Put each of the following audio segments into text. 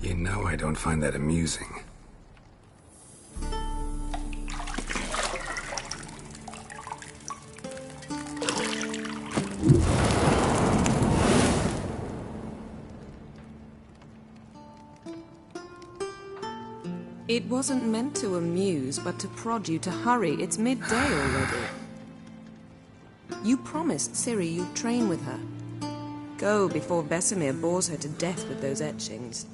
You know I don't find that amusing. It wasn't meant to amuse, but to prod you to hurry. It's midday already. You promised Ciri you'd train with her. Go before Vesemir bores her to death with those etchings.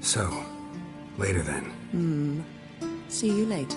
So, later then. See you later.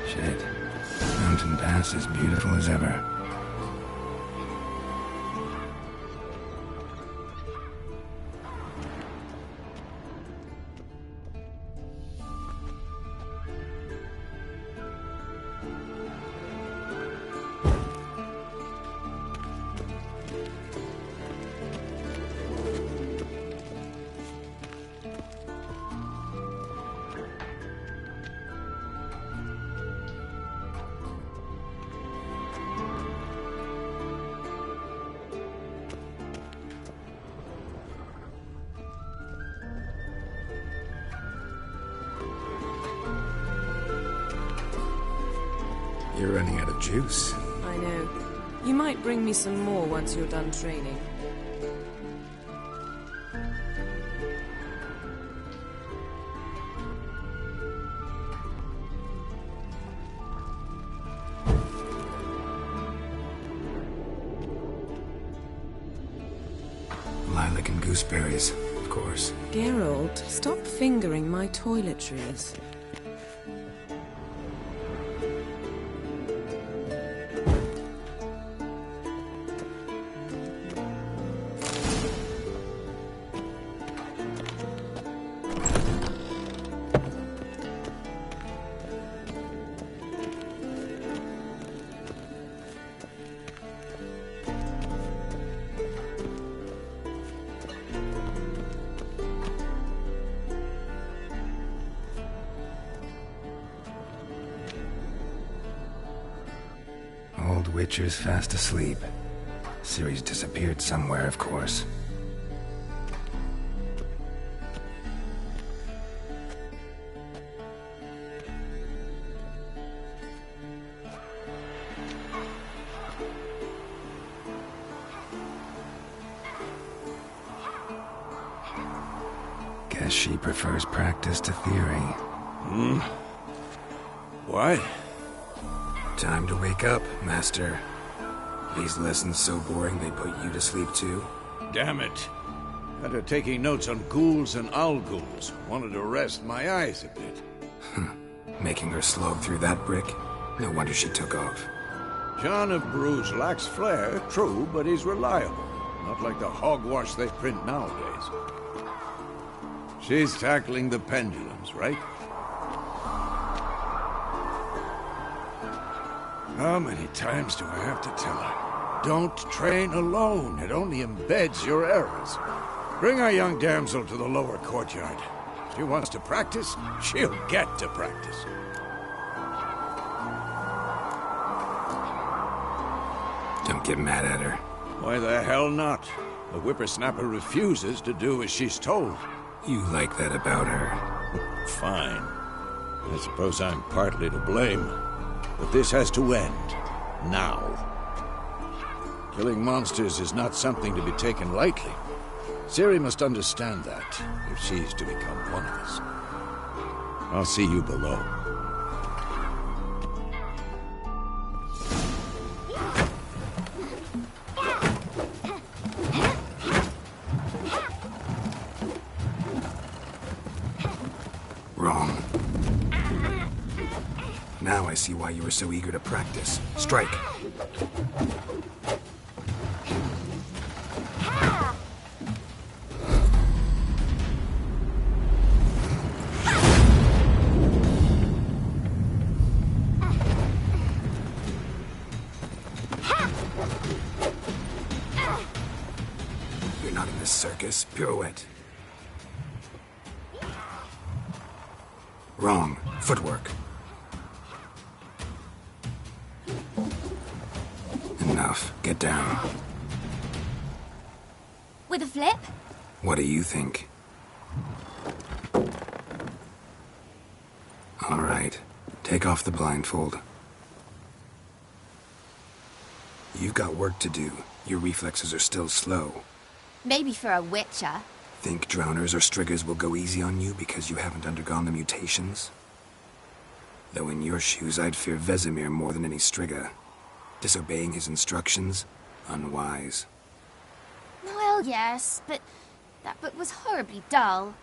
Shit. Mountain Pass as beautiful as ever. You're running out of juice. I know. You might bring me some more once you're done training. Lilac and gooseberries, of course. Geralt, stop fingering my toiletries. Old Witcher's fast asleep. Ciri's disappeared somewhere, of course. Guess she prefers practice to theory. Why? Time to wake up, Master. These lessons so boring they put you to sleep too? Damn it. Had her taking notes on ghouls and owl-ghouls. Wanted to rest my eyes a bit. Making her slog through that brick? No wonder she took off. John of Bruges lacks flair, true, but he's reliable. Not like the hogwash they print nowadays. She's tackling the pendulums, right? How many times do I have to tell her? Don't train alone. It only embeds your errors. Bring our young damsel to the lower courtyard. If she wants to practice, she'll get to practice. Don't get mad at her. Why the hell not? The whippersnapper refuses to do as she's told. You like that about her. Fine. I suppose I'm partly to blame. But this has to end. Now. Killing monsters is not something to be taken lightly. Ciri must understand that, if she's to become one of us. I'll see you below. Wrong. Now I see why you were so eager to practice. Strike. You're not in this circus. Pirouette. Wrong. Footwork. Enough. Get down. With a flip? What do you think? All right. Take off the blindfold. You've got work to do. Your reflexes are still slow. Maybe for a witcher. Think drowners or striggers will go easy on you because you haven't undergone the mutations? Though in your shoes, I'd fear Vesemir more than any strigger. Disobeying his instructions? Unwise. Well, yes, but that book was horribly dull.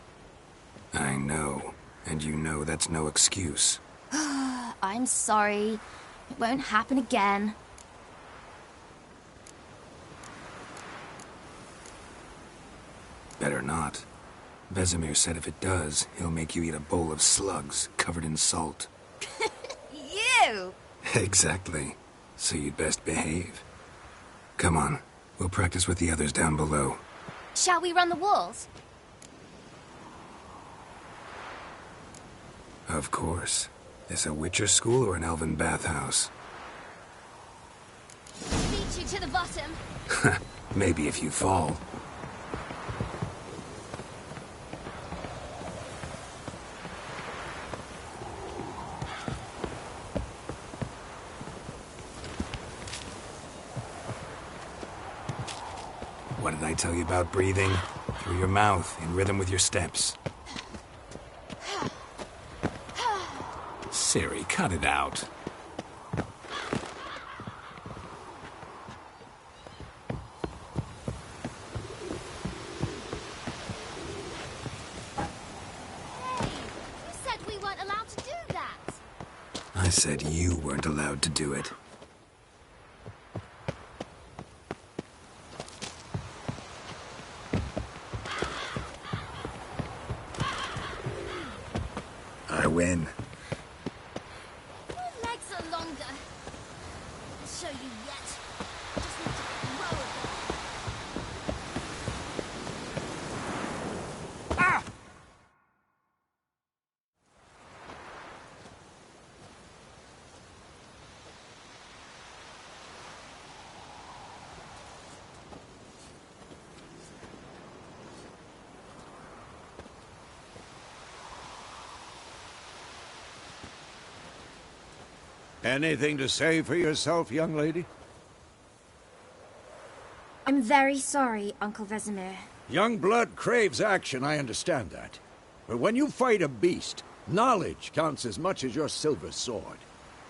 I know. And you know that's no excuse. I'm sorry. It won't happen again. Better not. Vesemir said if it does, he'll make you eat a bowl of slugs covered in salt. You! Exactly. So you'd best behave. Come on. We'll practice with the others down below. Shall we run the walls? Of course. This a Witcher school or an elven bathhouse? Beat you to the bottom. Maybe if you fall. What did I tell you about breathing? Through your mouth, in rhythm with your steps. Ciri, cut it out. You said we weren't allowed to do that. I said you weren't allowed to do it. I win. Your legs are longer. I'll show you yet. Just need to grow a bit. Ah! Anything to say for yourself, young lady? I'm very sorry, Uncle Vesemir. Young blood craves action, I understand that. But when you fight a beast, knowledge counts as much as your silver sword.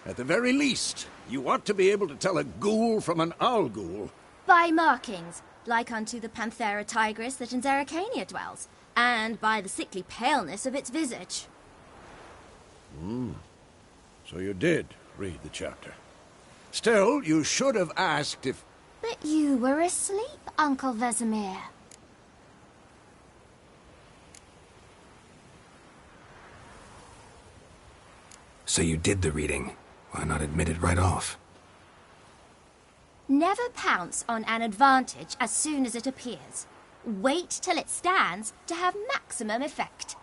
At the very least, you ought to be able to tell a ghoul from an owl ghoul. By markings, like unto the Panthera tigris that in Zerrikania dwells, and by the sickly paleness of its visage. So you did read the chapter. Still, you should have asked if... But you were asleep, Uncle Vesemir. So you did the reading. Why not admit it right off? Never pounce on an advantage as soon as it appears. Wait till it stands to have maximum effect.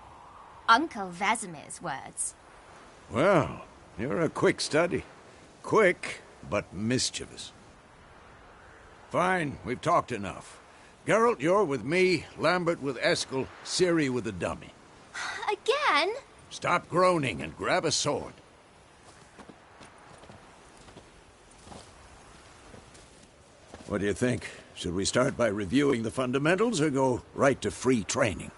Uncle Vesemir's words. Well, you're a quick study. Quick, but mischievous. Fine, we've talked enough. Geralt, you're with me, Lambert with Eskel, Ciri with the dummy. Again? Stop groaning and grab a sword. What do you think? Should we start by reviewing the fundamentals or go right to free training?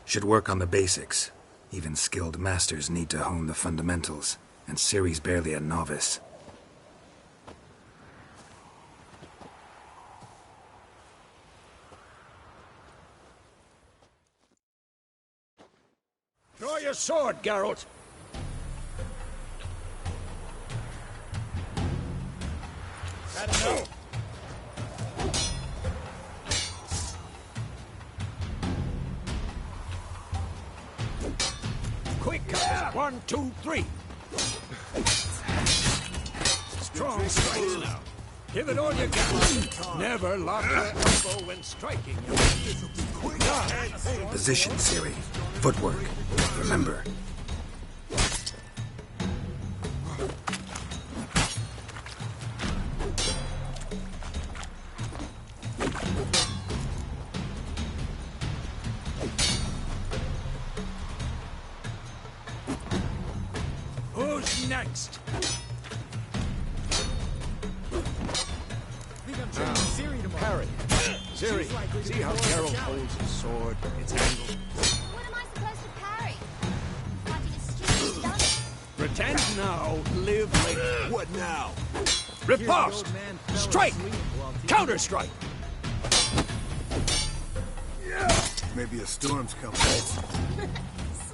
Should work on the basics. Even skilled masters need to hone the fundamentals, and Ciri's barely a novice. Draw your sword, Geralt! Had enough? Quick, guys. 1, 2, 3. Strong strikes now. Give it all you got. Never lock your elbow when striking. Position, Ciri. Footwork. Remember. Who's next? Harry. Ciri, see how Geralt holds his sword? It's angled. What am I supposed to parry? Fighting a stupid dummy. Pretend now, live later. What now? Riposte! Strike! Counter-strike! Maybe a storm's coming.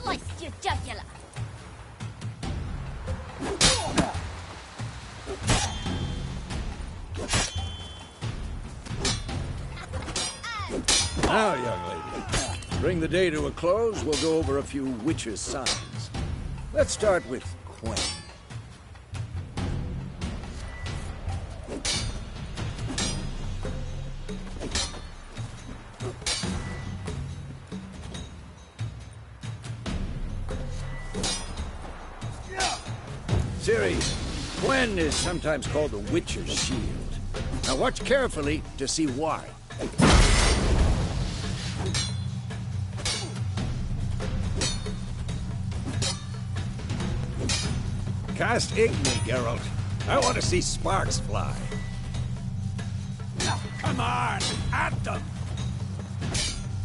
Sliced your jugular. Now, young lady, bring the day to a close. We'll go over a few witches' signs. Let's start with Quen. Ciri, Quen is sometimes called the Witcher's Shield. Now watch carefully to see why. Cast Igni, Geralt. I want to see sparks fly. Come on, at them!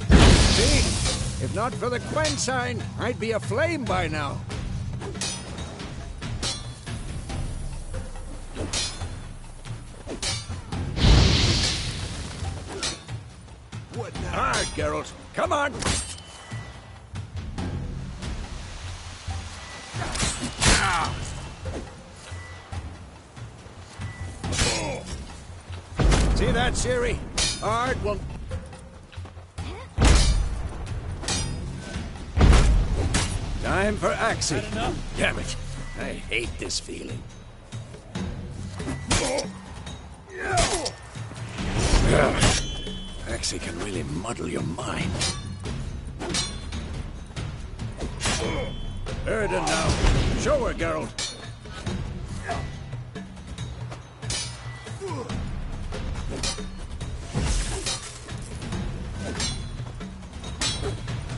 See? If not for the Quen sign, I'd be aflame by now. What now? Hard, Geralt. Come on! See that, Ciri? Hard will... Time for Axie. Damn it. I hate this feeling. Axie can really muddle your mind. Erden now. Show her, Geralt.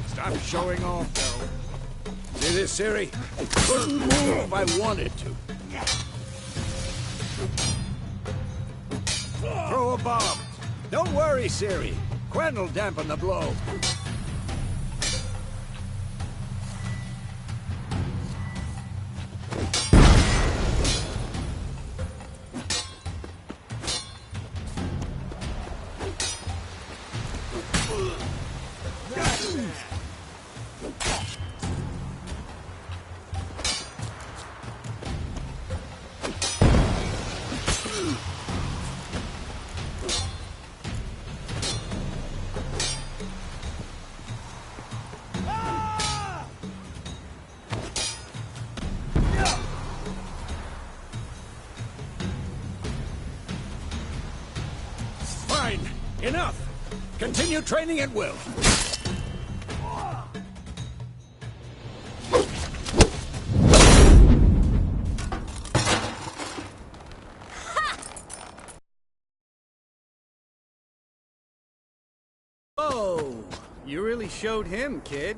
Stop showing off, Geralt. See this, Ciri? Couldn't move if I wanted to. Throw a bomb. Don't worry, Ciri. Quen will dampen the blow. Fine. Enough. Continue training at will. showed him, kid.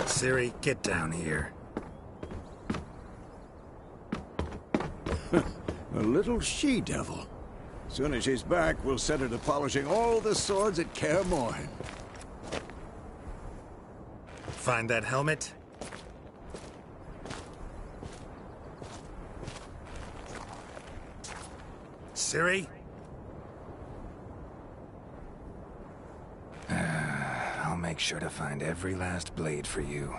Ciri, get down here. A little she-devil. Soon as she's back, we'll set her to polishing all the swords at Kaer Morhen. Find that helmet? Ciri? I'll make sure to find every last blade for you.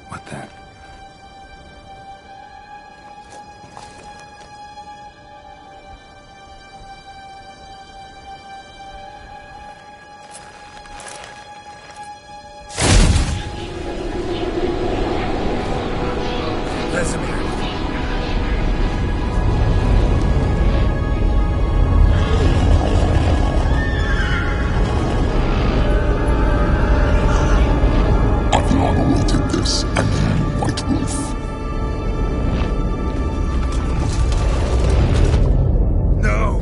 What the? Vesemir. Aviana will take this, and you, White Wolf. No!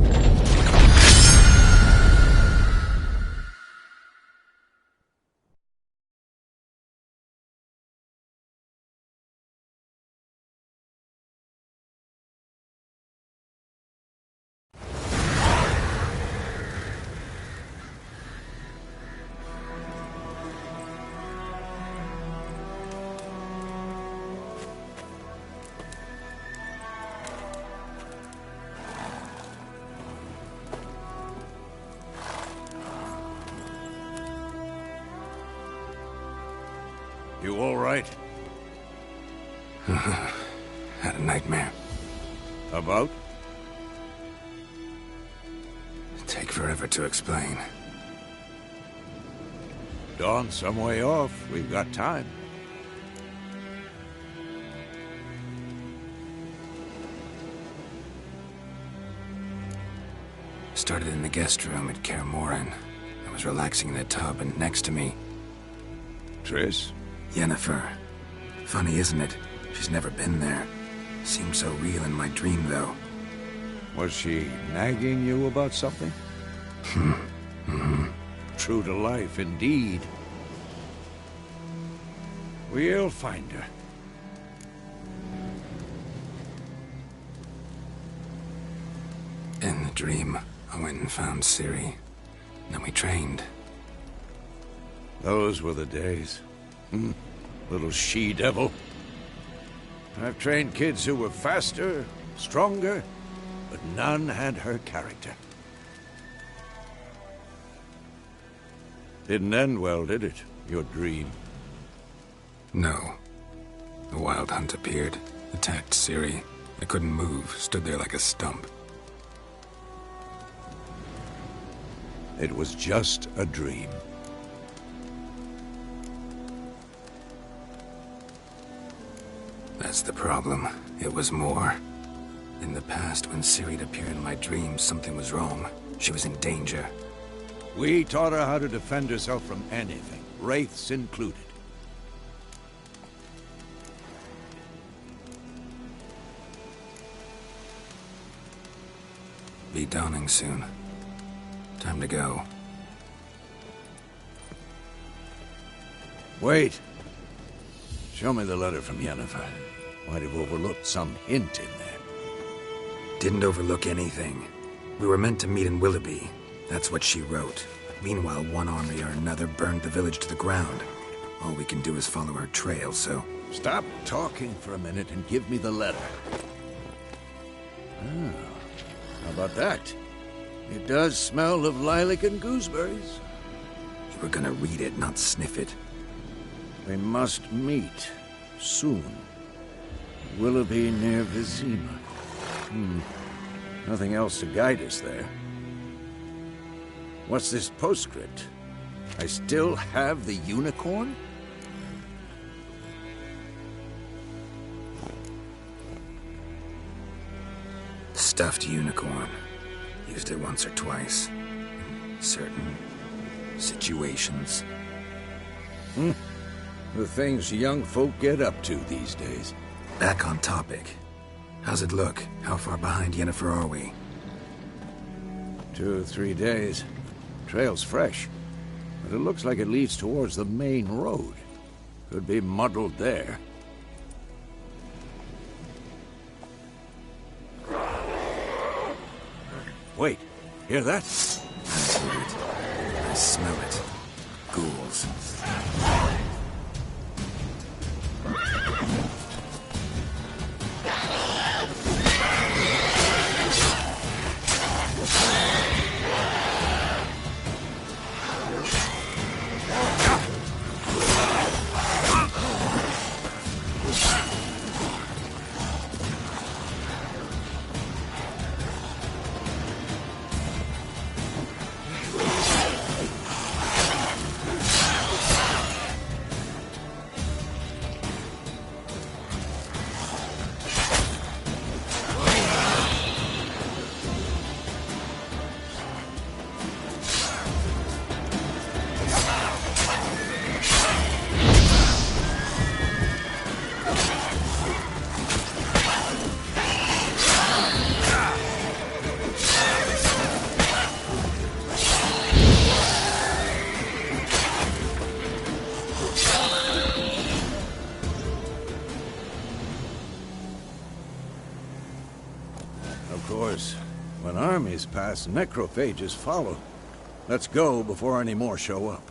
You all right? Had a nightmare. About? Take forever to explain. Dawn's some way off. We've got time. Started in the guest room at Kaer Morhen. I was relaxing in the tub, and next to me, Triss? Yennefer. Funny, isn't it? She's never been there. Seemed so real in my dream, though. Was she nagging you about something? True to life, indeed. We'll find her. In the dream, I went and found Ciri. Then we trained. Those were the days. Little she-devil. I've trained kids who were faster, stronger, but none had her character. Didn't end well, did it? Your dream? No. The Wild Hunt appeared, attacked Ciri. I couldn't move, stood there like a stump. It was just a dream. That's the problem. It was more. In the past, when Ciri'd appear in my dreams, something was wrong. She was in danger. We taught her how to defend herself from anything, wraiths included. Be dawning soon. Time to go. Wait. Show me the letter from Yennefer. Might have overlooked some hint in there. Didn't overlook anything. We were meant to meet in Willoughby. That's what she wrote. Meanwhile, one army or another burned the village to the ground. All we can do is follow her trail, so... Stop talking for a minute and give me the letter. Ah, how about that? It does smell of lilac and gooseberries. You were gonna read it, not sniff it. We must meet soon. Willoughby near Vizima. Nothing else to guide us there. What's this postscript? I still have the unicorn? Stuffed unicorn. Used it once or twice. In certain situations. The things young folk get up to these days. Back on topic. How's it look? How far behind Yennefer are we? 2 or 3 days. Trail's fresh, but it looks like it leads towards the main road. Could be muddled there. Wait, hear that? I hear it. I smell it. Ghouls. Of course, when armies pass, necrophages follow. Let's go before any more show up.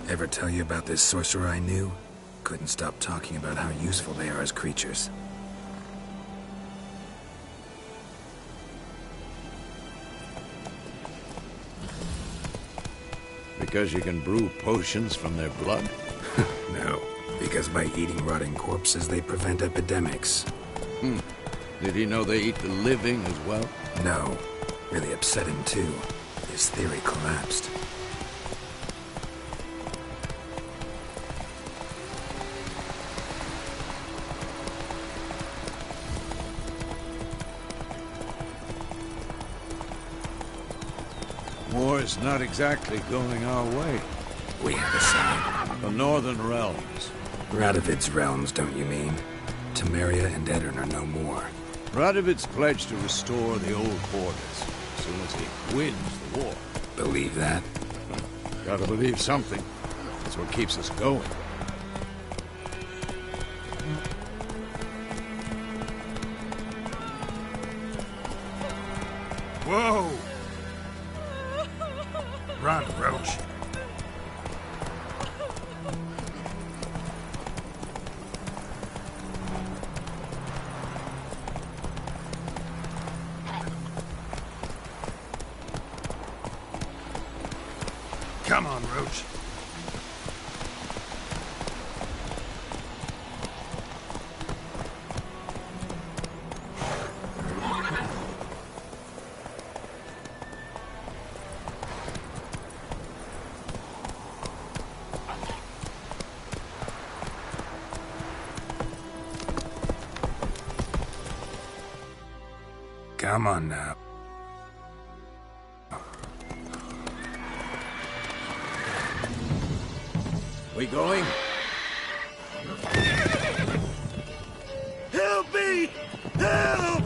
Ever tell you about this sorcerer I knew? Couldn't stop talking about how useful they are as creatures. Because you can brew potions from their blood? No, because by eating rotting corpses, they prevent epidemics. Did he know they eat the living as well? No, really upset him too. His theory collapsed. War's not exactly going our way. We have a side. The Northern Realms. Radovid's realms, don't you mean? Temeria and Edirn are no more. Radovid's pledged to restore the old borders as soon as he wins the war. Believe that? Gotta believe something. That's what keeps us going. Whoa! Run, Roach. Come on, Roach. Come on now. We going? Help me! Help!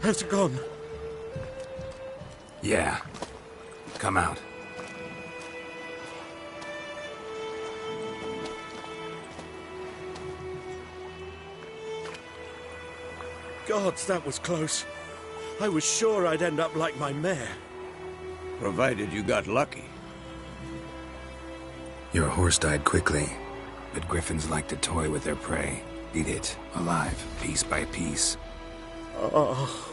Has it gone? Yeah. Come out. Gods, that was close. I was sure I'd end up like my mare. Provided you got lucky. Your horse died quickly, but griffins like to toy with their prey. Eat it, alive, piece by piece. Oh.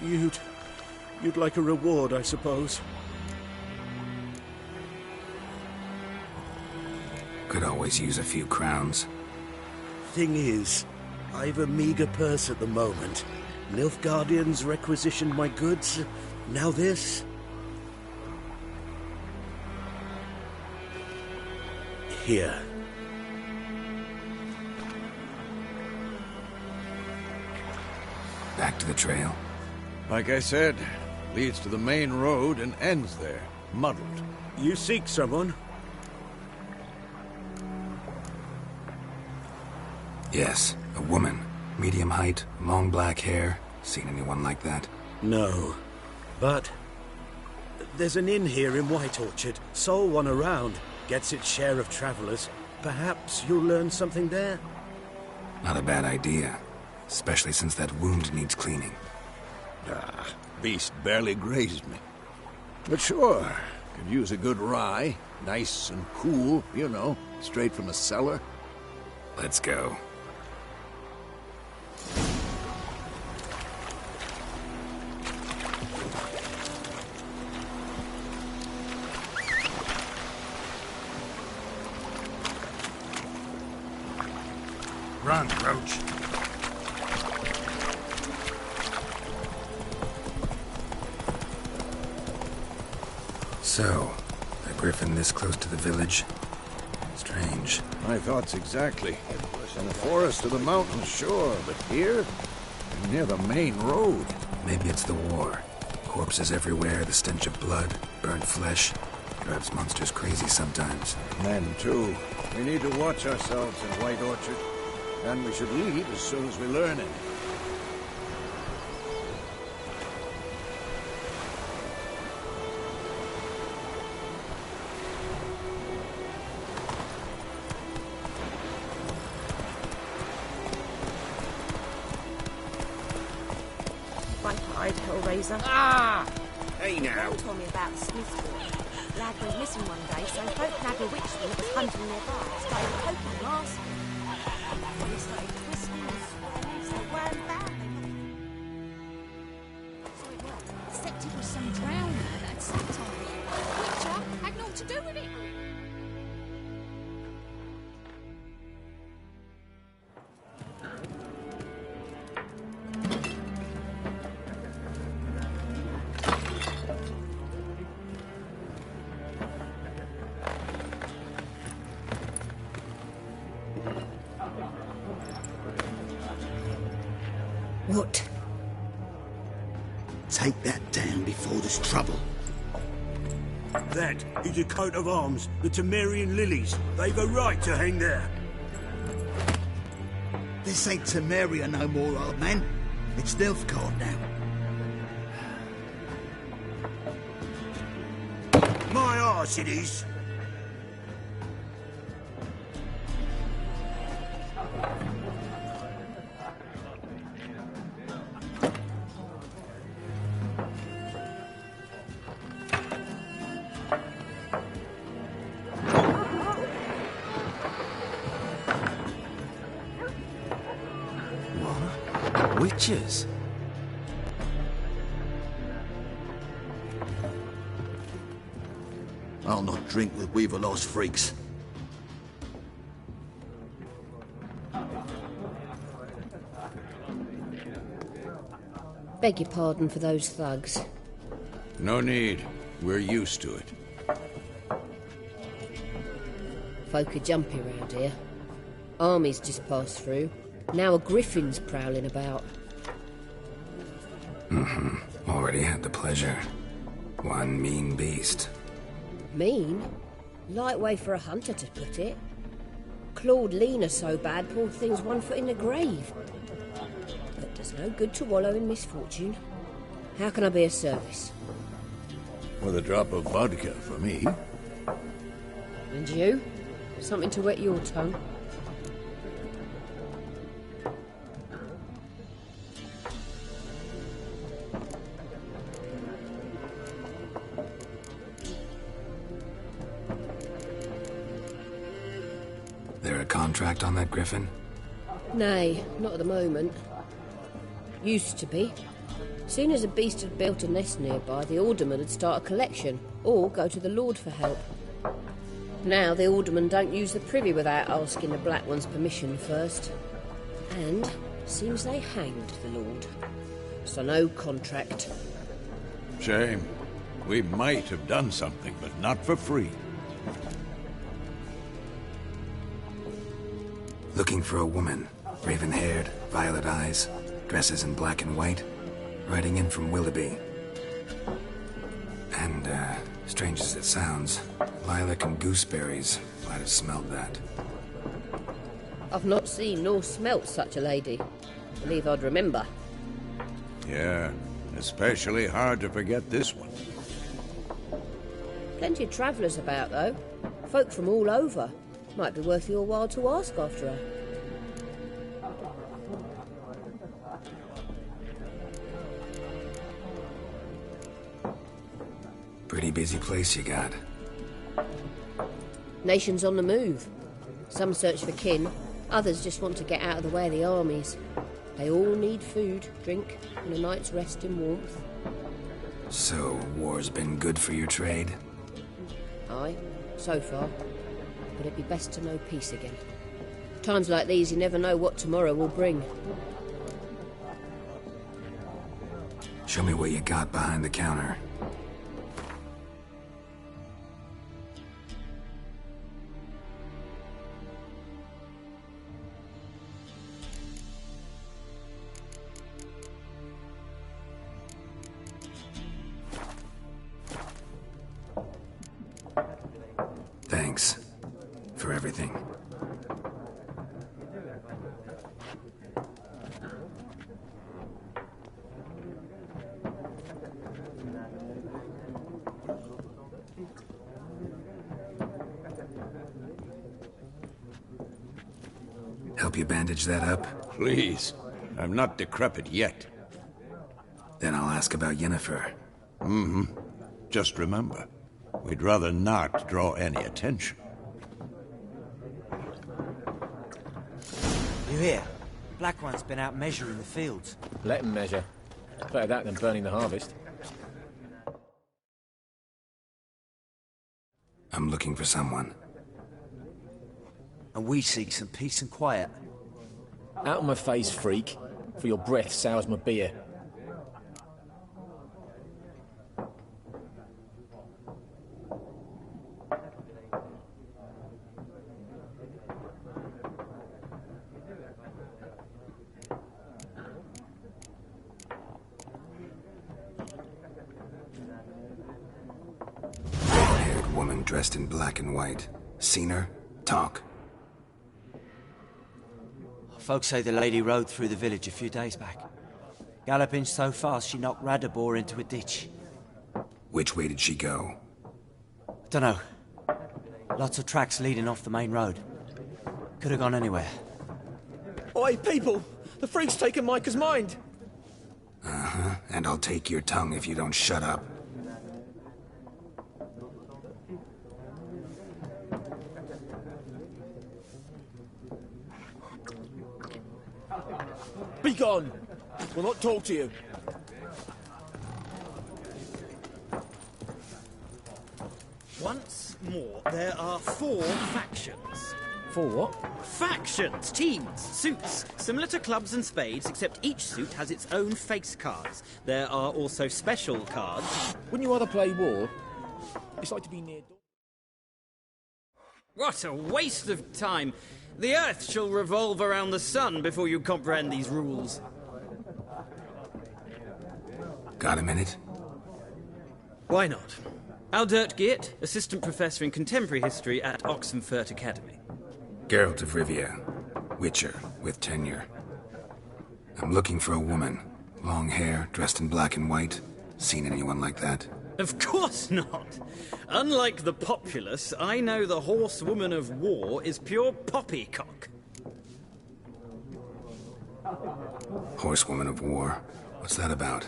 You'd like a reward, I suppose. Could always use a few crowns. Thing is, I've a meager purse at the moment. Nilfgaardians requisitioned my goods. Now this. Here. Back to the trail. Like I said, leads to the main road and ends there, muddled. You seek someone? Yes, a woman. Medium height, long black hair. Seen anyone like that? No. But there's an inn here in White Orchard. Sole one around. Gets its share of travelers. Perhaps you'll learn something there? Not a bad idea. Especially since that wound needs cleaning. Ah, beast barely grazed me. But sure, could use a good rye. Nice and cool, you know, straight from a cellar. Let's go. Run, Roach. So, a griffin this close to the village? Strange. My thoughts exactly. From the forest to the mountains, sure, but here? Near the main road. Maybe it's the war. Corpses everywhere, the stench of blood, burnt flesh. Drives monsters crazy sometimes. Men, too. We need to watch ourselves in White Orchard. And we should leave as soon as we learn it. Viper-eyed Hellraiser. Ah! Hey now. Mum told me about the Smith's boy. Lad went missing one day, so folk nagged a witch that was hunting nearby. Started poking him arse. They started twisting and swirling, so they weren't found. So it was. Except it was some drowner that had sat on it. Witcher had naught to do with it. What? Take that down before there's trouble. That is a coat of arms, the Temerian lilies. They've a right to hang there. This ain't Temeria no more, old man. It's Nilfgaard now. My arse it is. Witches? I'll not drink with Weaver-lost freaks. Beg your pardon for those thugs. No need. We're used to it. Folk are jumpy round here. Armies just passed through. Now a griffin's prowling about. Already had the pleasure. One mean beast. Mean? Light way for a hunter to put it. Clawed Lena so bad, poor thing's 1 foot in the grave. It's no good to wallow in misfortune. How can I be of service? With a drop of vodka for me. And you? Something to wet your tongue? There a contract on that griffin? Nay, not at the moment. Used to be. Soon as a beast had built a nest nearby, the alderman would start a collection, or go to the Lord for help. Now the aldermen don't use the privy without asking the Black One's permission first. And seems they hanged the Lord. So no contract. Shame. We might have done something, but not for free. Looking for a woman. Raven-haired, violet eyes, dresses in black and white. Riding in from Willoughby. And, strange as it sounds, lilac and gooseberries might have smelled that. I've not seen nor smelt such a lady. Believe I'd remember. Yeah, especially hard to forget this one. Plenty of travellers about, though. Folk from all over. Might be worth your while to ask after her. Pretty busy place you got. Nations on the move. Some search for kin, others just want to get out of the way of the armies. They all need food, drink, and a night's rest in warmth. So, war's been good for your trade? Aye, so far. But it'd be best to know peace again. Times like these, you never know what tomorrow will bring. Show me what you got behind the counter. Thanks for everything. Help you bandage that up? Please. I'm not decrepit yet. Then I'll ask about Yennefer. Mm-hmm. Just remember, we'd rather not draw any attention. You hear? Black One's been out measuring the fields. Let him measure. Better that than burning the harvest. I'm looking for someone. And we seek some peace and quiet. Out of my face, freak, for your breath sours my beer. Red-haired woman dressed in black and white. Seen her? Talk. Folks say the lady rode through the village a few days back. Galloping so fast she knocked Radabor into a ditch. Which way did she go? Dunno. Lots of tracks leading off the main road. Could have gone anywhere. Oi, people! The freak's taken Micah's mind! Uh-huh, and I'll take your tongue if you don't shut up. Be gone! We'll not talk to you. Once more, there are 4 factions. 4 what? Factions! Teams! Suits! Similar to clubs and spades, except each suit has its own face cards. There are also special cards. Wouldn't you rather play war? It's like to be near... What a waste of time! The Earth shall revolve around the sun before you comprehend these rules. Got a minute? Why not? Aldert Geert, Assistant Professor in Contemporary History at Oxenfurt Academy. Geralt of Rivia. Witcher, with tenure. I'm looking for a woman. Long hair, dressed in black and white. Seen anyone like that? Of course not. Unlike the populace, I know the horsewoman of war is pure poppycock. Horsewoman of war? What's that about?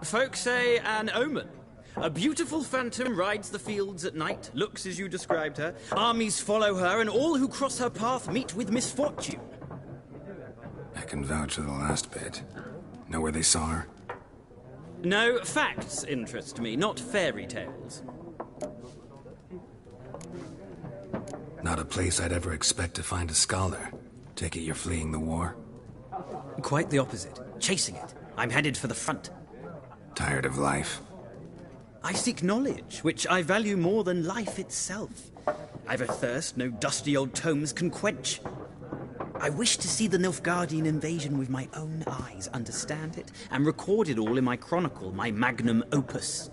Folk say an omen. A beautiful phantom rides the fields at night, looks as you described her. Armies follow her, and all who cross her path meet with misfortune. I can vouch for the last bit. Know where they saw her? No, facts interest me, not fairy tales. Not a place I'd ever expect to find a scholar. Take it you're fleeing the war? Quite the opposite. Chasing it. I'm headed for the front. Tired of life? I seek knowledge, which I value more than life itself. I've a thirst no dusty old tomes can quench. I wish to see the Nilfgaardian invasion with my own eyes, understand it, and record it all in my chronicle, my magnum opus.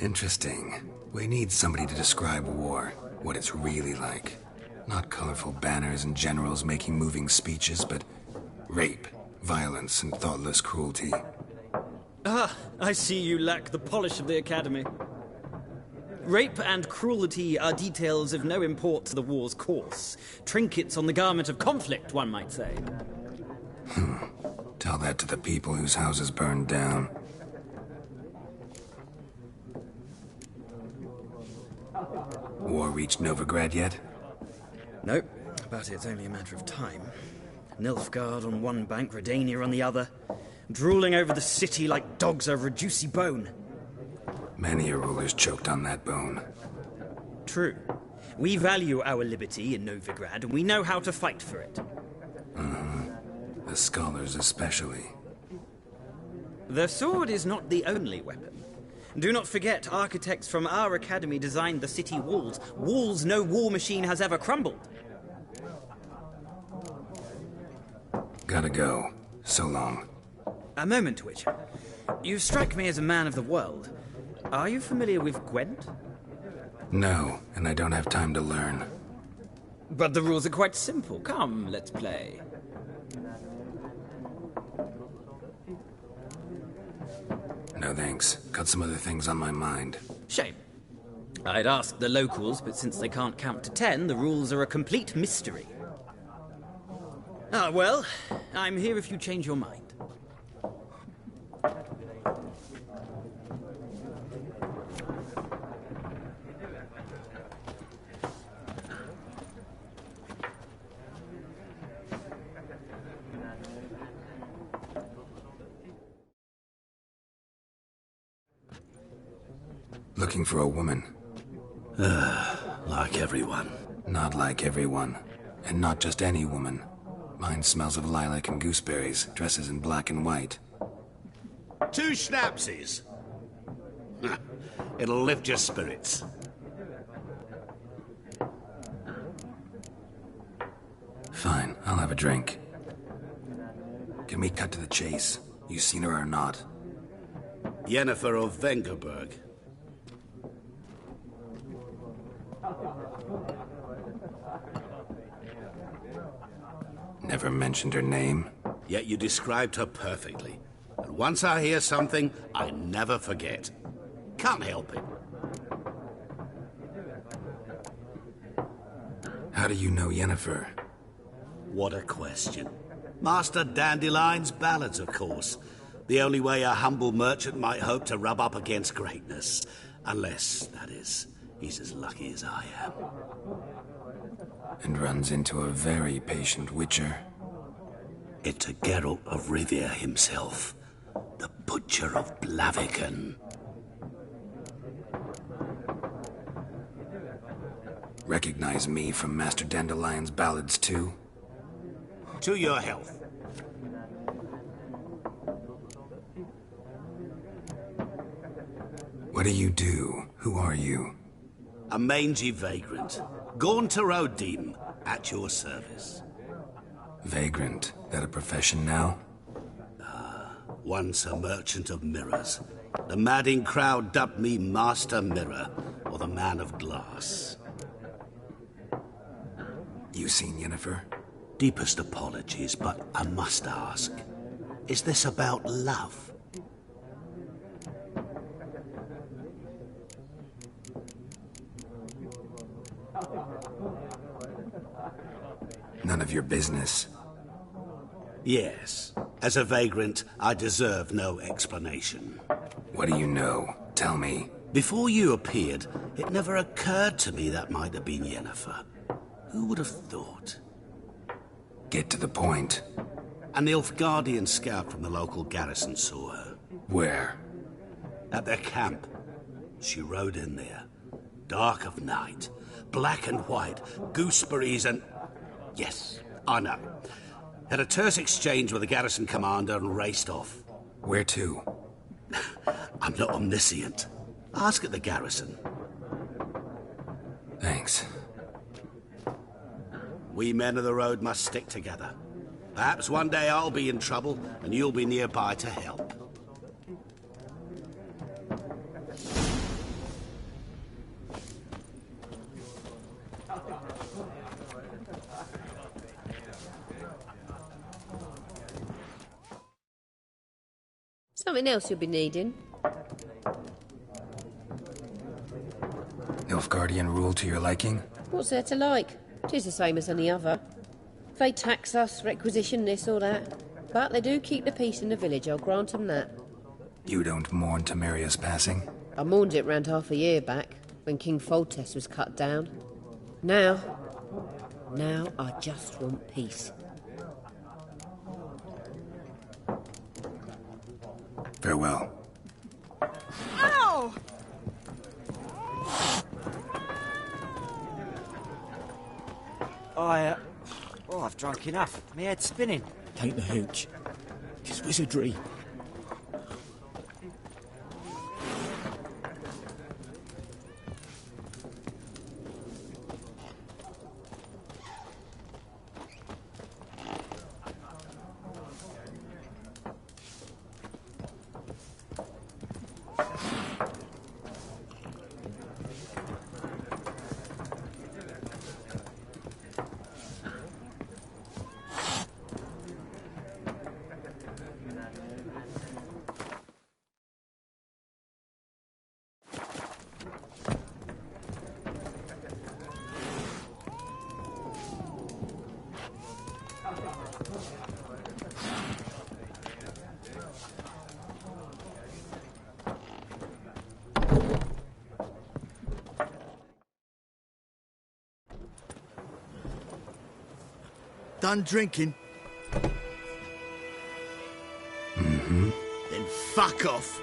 Interesting. We need somebody to describe war, what it's really like. Not colorful banners and generals making moving speeches, but rape, violence, and thoughtless cruelty. Ah, I see you lack the polish of the Academy. Rape and cruelty are details of no import to the war's course. Trinkets on the garment of conflict, one might say. Tell that to the people whose houses burned down. War reached Novigrad yet? Nope, but it's only a matter of time. Nilfgaard on one bank, Redania on the other, drooling over the city like dogs over a juicy bone. Many a ruler's choked on that bone. True. We value our liberty in Novigrad, and we know how to fight for it. The scholars especially. The sword is not the only weapon. Do not forget, architects from our academy designed the city walls. Walls no war machine has ever crumbled. Gotta go. So long. A moment, Witcher. You strike me as a man of the world. Are you familiar with Gwent? No, and I don't have time to learn. But the rules are quite simple. Come, let's play. No thanks. Got some other things on my mind. Shame. I'd ask the locals, but since they can't count to 10, the rules are a complete mystery. Ah, well, I'm here if you change your mind. Looking for a woman. Like everyone. Not like everyone. And not just any woman. Mine smells of lilac and gooseberries, dresses in black and white. 2 schnapsies. It'll lift your spirits. Fine, I'll have a drink. Can we cut to the chase? You seen her or not? Yennefer of Vengerberg. Never mentioned her name. Yet you described her perfectly. And once I hear something, I never forget. Can't help it. How do you know Yennefer? What a question. Master Dandelion's ballads, of course. The only way a humble merchant might hope to rub up against greatness. Unless, that is, he's as lucky as I am. And runs into a very patient witcher. It's a Geralt of Rivia himself. The Butcher of Blaviken. Recognize me from Master Dandelion's ballads, too? To your health. What do you do? Who are you? A mangy vagrant. Gone to Rodim, at your service. Vagrant? That a profession now? Once a merchant of mirrors. The madding crowd dubbed me Master Mirror, or a man of glass. You seen Yennefer? Deepest apologies, but I must ask, is this about love? None of your business. Yes. As a vagrant, I deserve no explanation. What do you know? Tell me. Before you appeared, it never occurred to me that might have been Yennefer. Who would have thought? Get to the point. An Nilfgaardian scout from the local garrison saw her. Where? At their camp. She rode in there. Dark of night. Black and white. Gooseberries and... Yes, I know. Had a terse exchange with the garrison commander and raced off. Where to? I'm not omniscient. Ask at the garrison. Thanks. We men of the road must stick together. Perhaps one day I'll be in trouble and you'll be nearby to help. Something else you'll be needing. Nilfgaardian rule to your liking? What's there to like? 'Tis the same as any other. They tax us, requisition this or that. But they do keep the peace in the village, I'll grant 'em that. You don't mourn Temeria's passing? I mourned it round half a year back, when King Foltest was cut down. Now I just want peace. Farewell. Ow! I've drunk enough. My head's spinning. Take the hooch. It's wizardry. Done drinking? Mm-hmm. Then fuck off.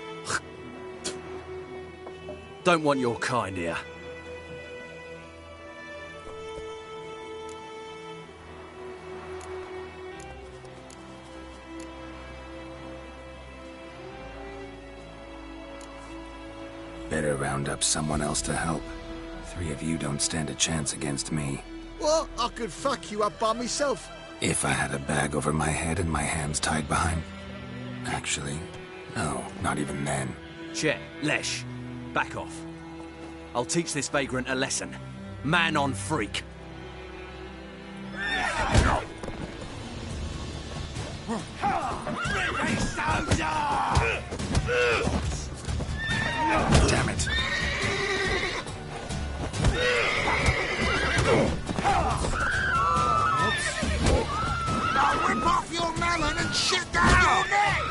Don't want your kind here. Better round up someone else to help. 3 of you don't stand a chance against me. What? I could fuck you up by myself. If I had a bag over my head and my hands tied behind... Actually, no, not even then. Chet, Lesh, back off. I'll teach this vagrant a lesson. Man on freak. Damn it. Now rip off your melon and shit down your neck!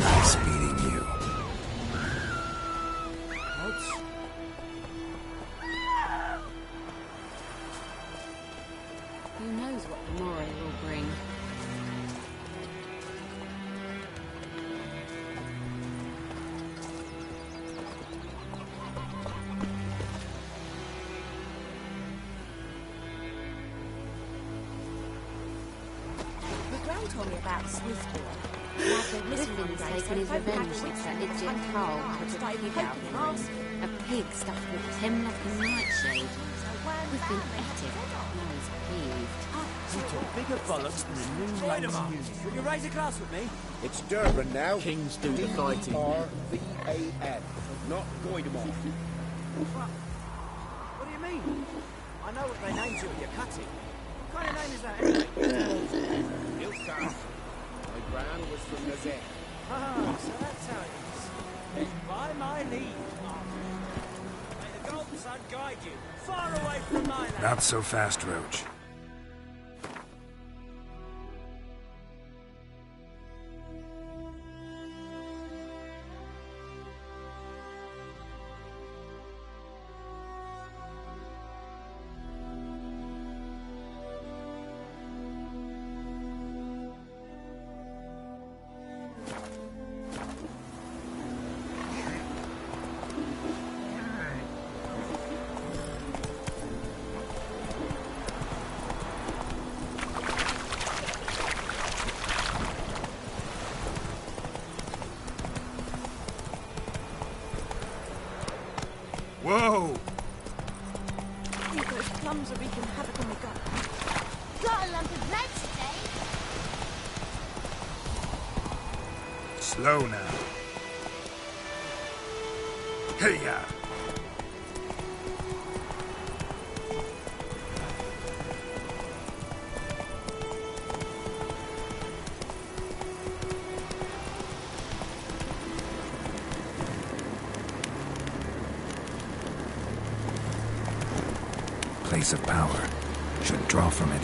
Nice beating you. Who knows what the morrow will bring? Gran told me about Swiftboy. Griffin's taken his revenge since that idiot Carl put a pig out. A pig stuffed with hemlock and nightshade. We've been at it. Now he's peeved. He took bigger bollocks than a new Labour union. Will you raise a glass with me? It's Durban now. Kings do the fighting. D-R-V-A-N, not Goidemont. What do you mean? I know what they named you when you're cutting. What kind of name is that anyway? Newcastle. My gran was from Nazareth. Ah, so that's how it is. By my leave, Arthur. May the golden sun guide you far away from my land. Not so fast, Roach. Whoa! Think those plums are wreaking havoc on the gut. Got a lump of lead today. Slow now. Hey-ya! Place of power. Should draw from it.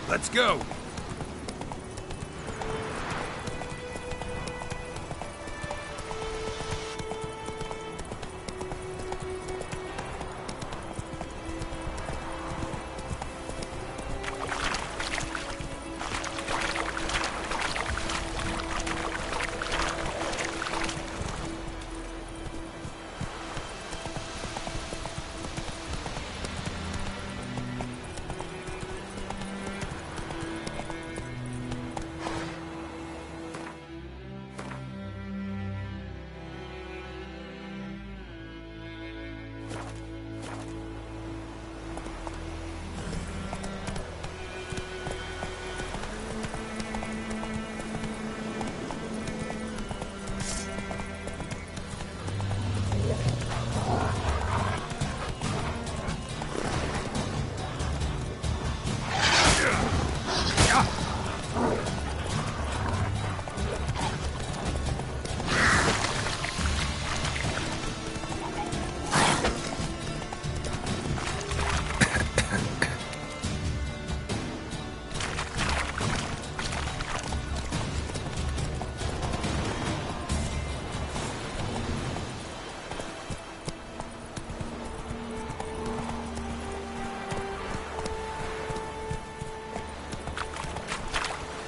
Let's go!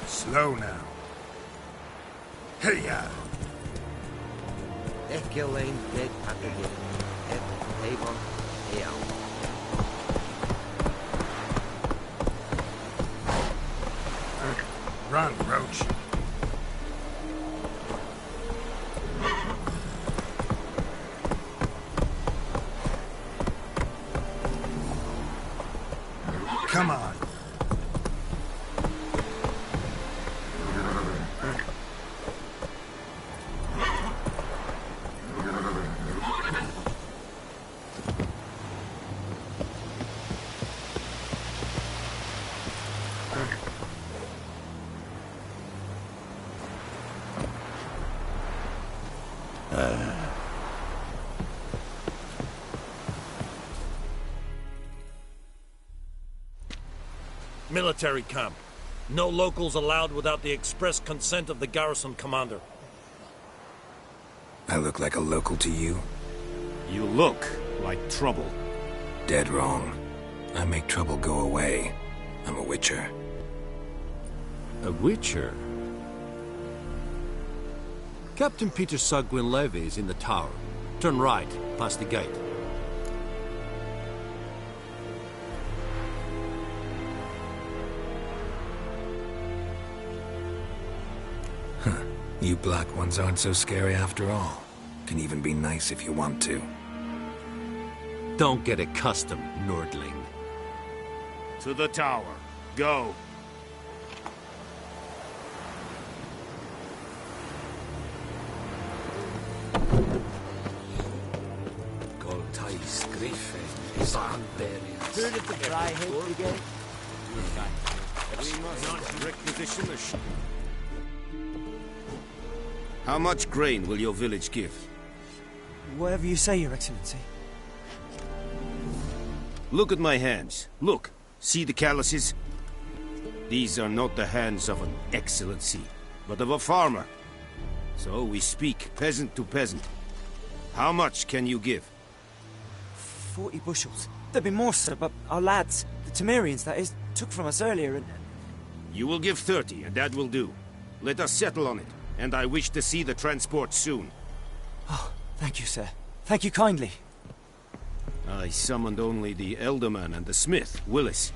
Slow now. Hey-ya! Echelane dead Patagin. Avon Eal. Run, Roach. Come on. Military camp. No locals allowed without the express consent of the garrison commander. I look like a local to you? You look like trouble. Dead wrong. I make trouble go away. I'm a witcher. A witcher? Captain Peter Sagwin Levy is in the tower. Turn right, past the gate. You black ones aren't so scary after all. Can even be nice if you want to. Don't get accustomed, Nordling. To the tower. Go. Goltais Griffin, Sandberries. Heard of the dry head brigade? We must requisition a ship. How much grain will your village give? Whatever you say, Your Excellency. Look at my hands. Look. See the calluses? These are not the hands of an excellency, but of a farmer. So we speak peasant to peasant. How much can you give? 40 bushels. There'd be more, sir, but our lads, the Temerians, that is, took from us earlier and... You will give 30, and that will do. Let us settle on it, and I wish to see the transport soon. Oh, thank you, sir. Thank you kindly. I summoned only the Elderman and the smith, Willis.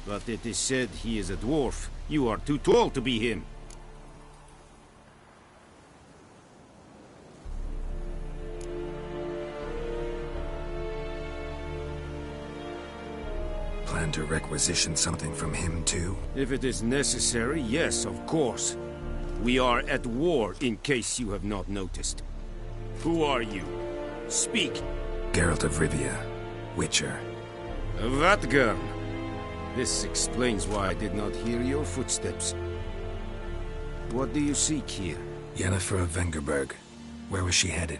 But it is said he is a dwarf. You are too tall to be him. Plan to requisition something from him, too? If it is necessary, yes, of course. We are at war, in case you have not noticed. Who are you? Speak. Geralt of Rivia, Witcher. Vatgern. This explains why I did not hear your footsteps. What do you seek here? Yennefer of Vengerberg. Where was she headed?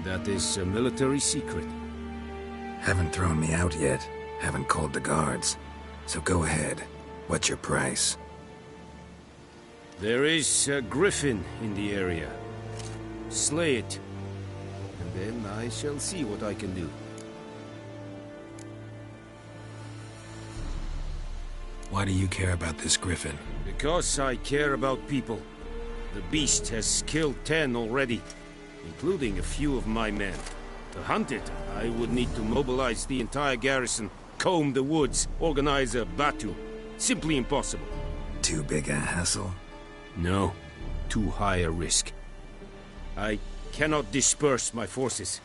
That is a military secret. Haven't thrown me out yet. Haven't called the guards. So go ahead. What's your price? There is a griffin in the area. Slay it. And then I shall see what I can do. Why do you care about this griffin? Because I care about people. The beast has killed 10 already, including a few of my men. To hunt it, I would need to mobilize the entire garrison, comb the woods, organize a batu. Simply impossible. Too big a hassle? No. Too high a risk. I cannot disperse my forces.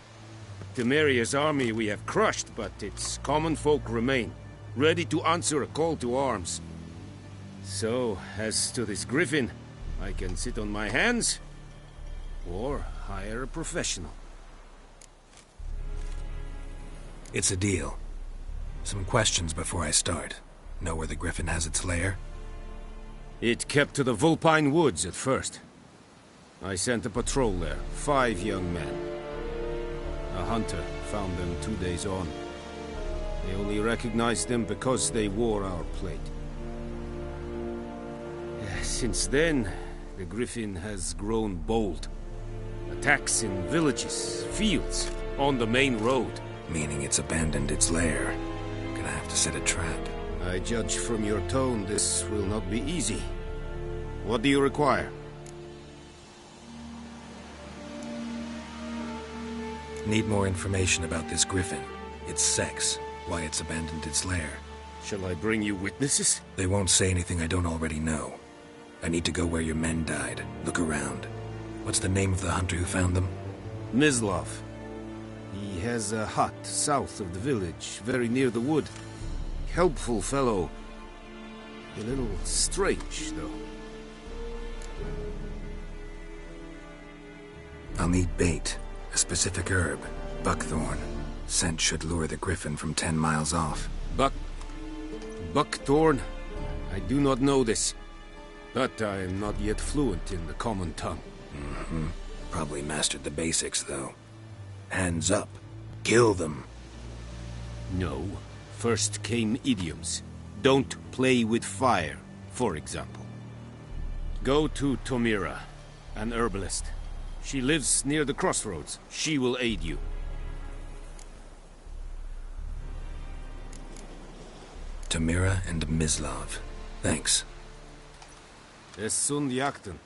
Temeria's army we have crushed, but its common folk remain, ready to answer a call to arms. So, as to this griffin, I can sit on my hands, or hire a professional. It's a deal. Some questions before I start. Know where the griffin has its lair? It kept to the Vulpine Woods at first. I sent a patrol there, 5 young men. A hunter found them 2 days on. They only recognized them because they wore our plate. Since then, the griffin has grown bold. Attacks in villages, fields, on the main road. Meaning it's abandoned its lair. Gonna have to set a trap. I judge from your tone this will not be easy. What do you require? Need more information about this griffin. Its sex, why it's abandoned its lair. Shall I bring you witnesses? They won't say anything I don't already know. I need to go where your men died. Look around. What's the name of the hunter who found them? Mislav. He has a hut south of the village, very near the wood. Helpful fellow. A little strange, though. I'll need bait. A specific herb. Buckthorn. Scent should lure the griffin from 10 miles off. Buckthorn? I do not know this. But I am not yet fluent in the common tongue. Mm-hmm. Probably mastered the basics, though. Hands up. Kill them. No. First came idioms. Don't play with fire, for example. Go to Tomira, an herbalist. She lives near the crossroads. She will aid you. Tamira and Mislav. Thanks. Es sunt jakten.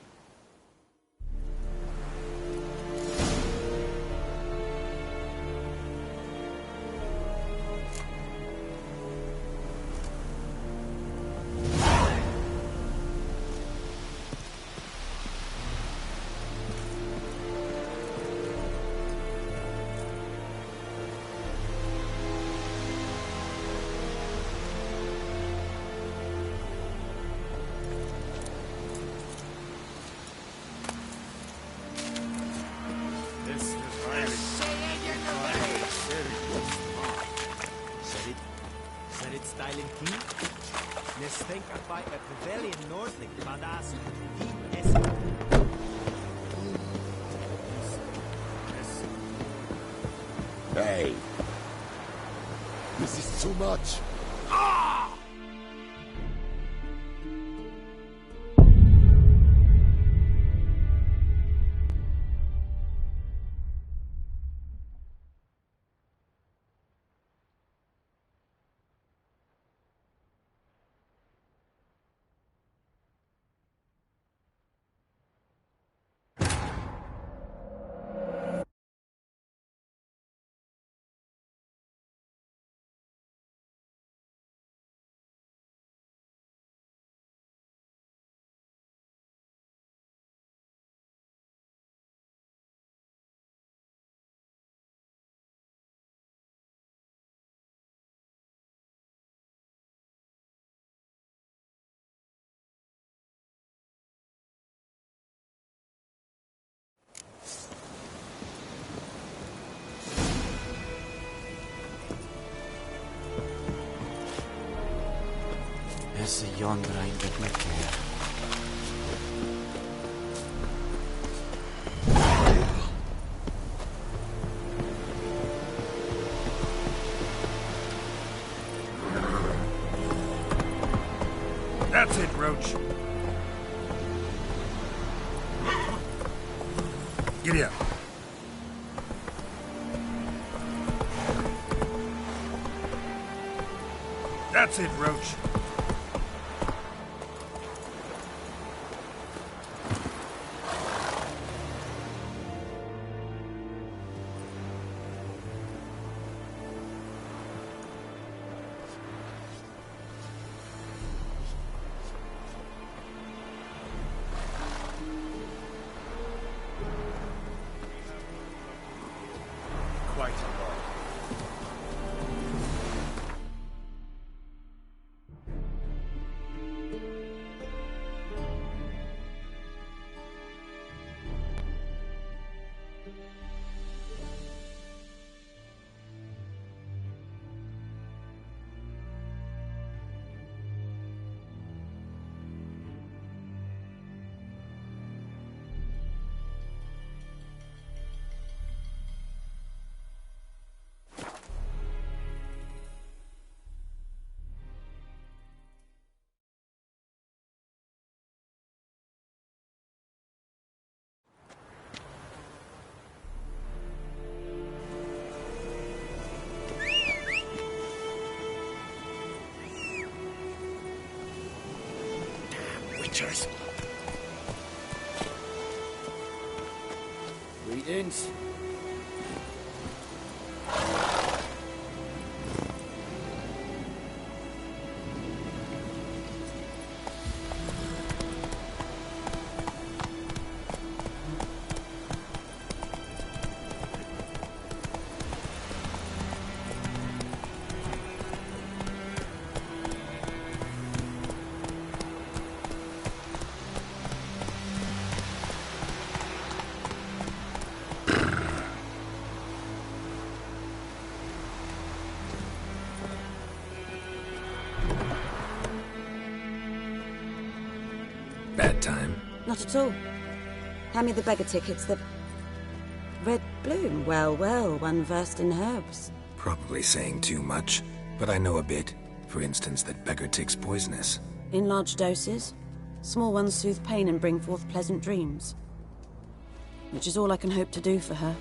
Hey. This is too much. Esse yonder ain't getting it there. That's it, Roach. Giddy up. That's it, Roach. Quite a lot. Witchers. Greetings. Bad time? Not at all. Hand me the beggar tickets. The red bloom. Well, well, one versed in herbs. Probably saying too much, but I know a bit. For instance, that beggar tick's poisonous. In large doses. Small ones soothe pain and bring forth pleasant dreams. Which is all I can hope to do for her.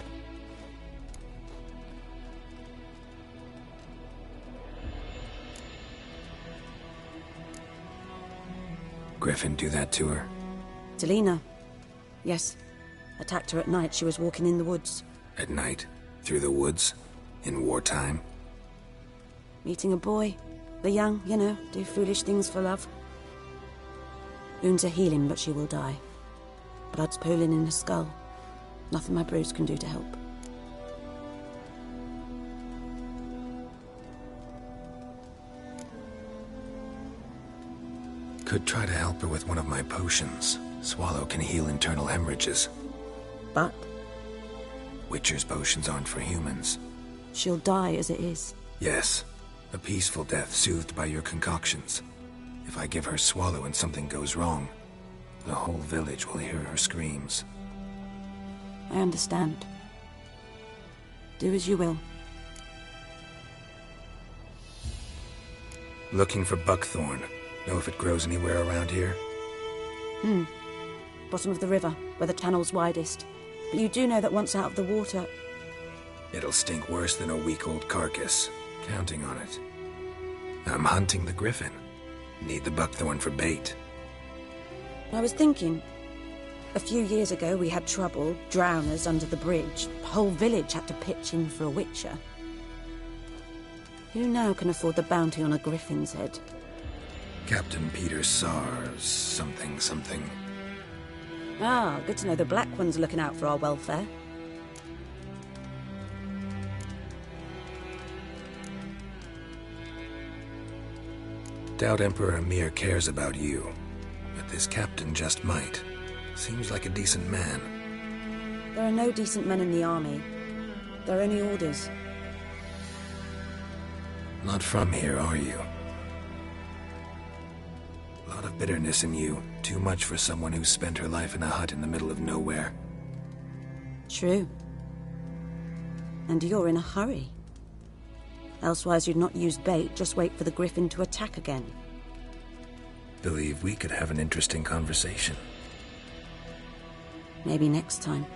Griffin do that to her? Delina. Yes. Attacked her at night. She was walking in the woods. At night? Through the woods? In wartime? Meeting a boy. The young, you know, do foolish things for love. Wounds are healing, but she will die. Blood's pooling in her skull. Nothing my bruise can do to help. Could try to help her with one of my potions. Swallow can heal internal hemorrhages. But? Witcher's potions aren't for humans. She'll die as it is. Yes. A peaceful death soothed by your concoctions. If I give her Swallow and something goes wrong, the whole village will hear her screams. I understand. Do as you will. Looking for buckthorn. Know if it grows anywhere around here? Bottom of the river, where the tunnel's widest. But you do know that once out of the water... It'll stink worse than a week-old carcass. Counting on it. I'm hunting the griffin. Need the buckthorn for bait. I was thinking... A few years ago we had trouble, drowners under the bridge. The whole village had to pitch in for a witcher. Who now can afford the bounty on a griffin's head? Captain Peter Sars, something. Ah, good to know the Black One's looking out for our welfare. Doubt Emperor Emir cares about you, but this captain just might. Seems like a decent man. There are no decent men in the army. There are only orders. Not from here, are you? A lot of bitterness in you. Too much for someone who spent her life in a hut in the middle of nowhere. True. And you're in a hurry. Elsewise you'd not use bait, just wait for the griffin to attack again. Believe we could have an interesting conversation. Maybe next time.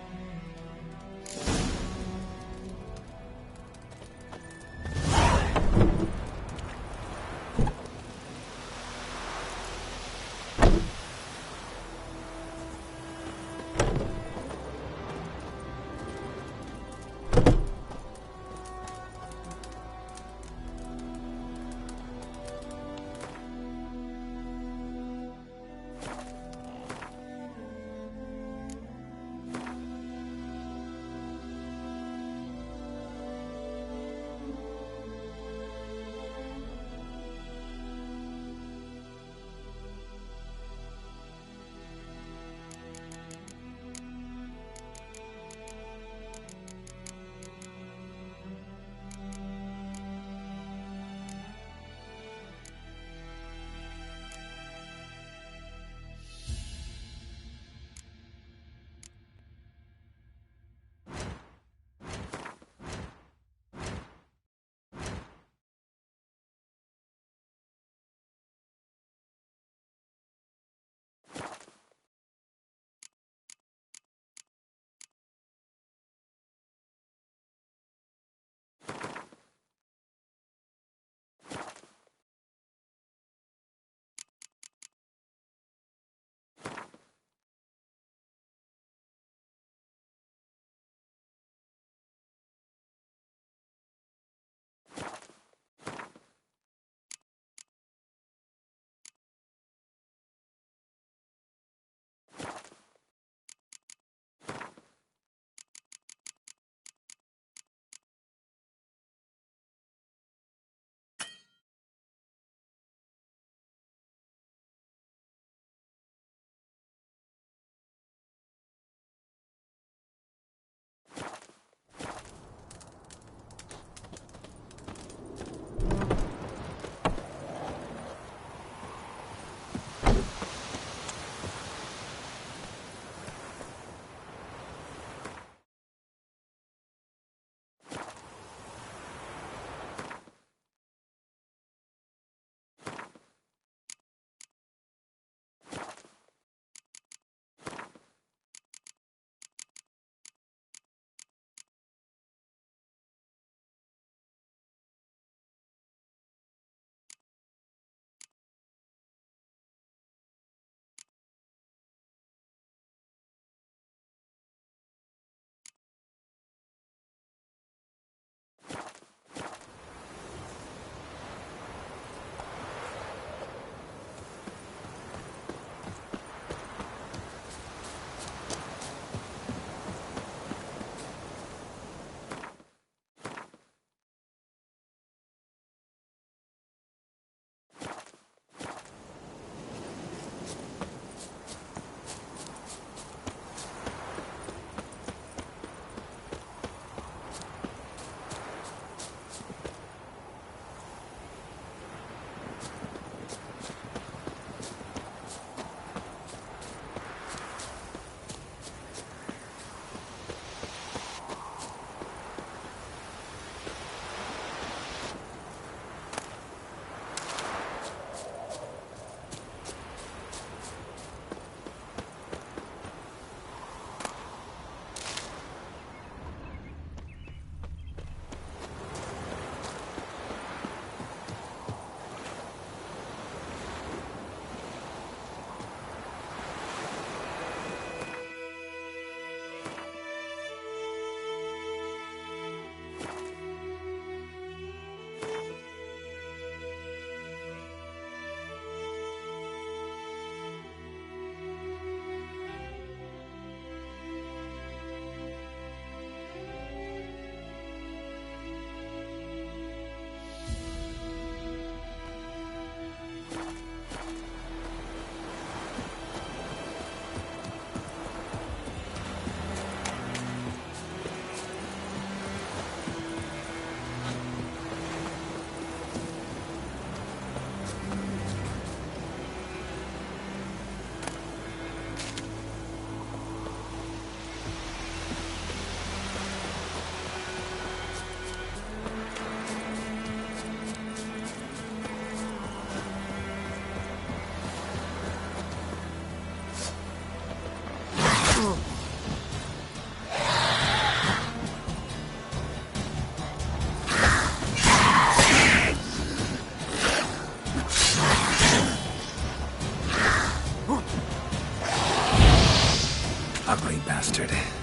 bastard.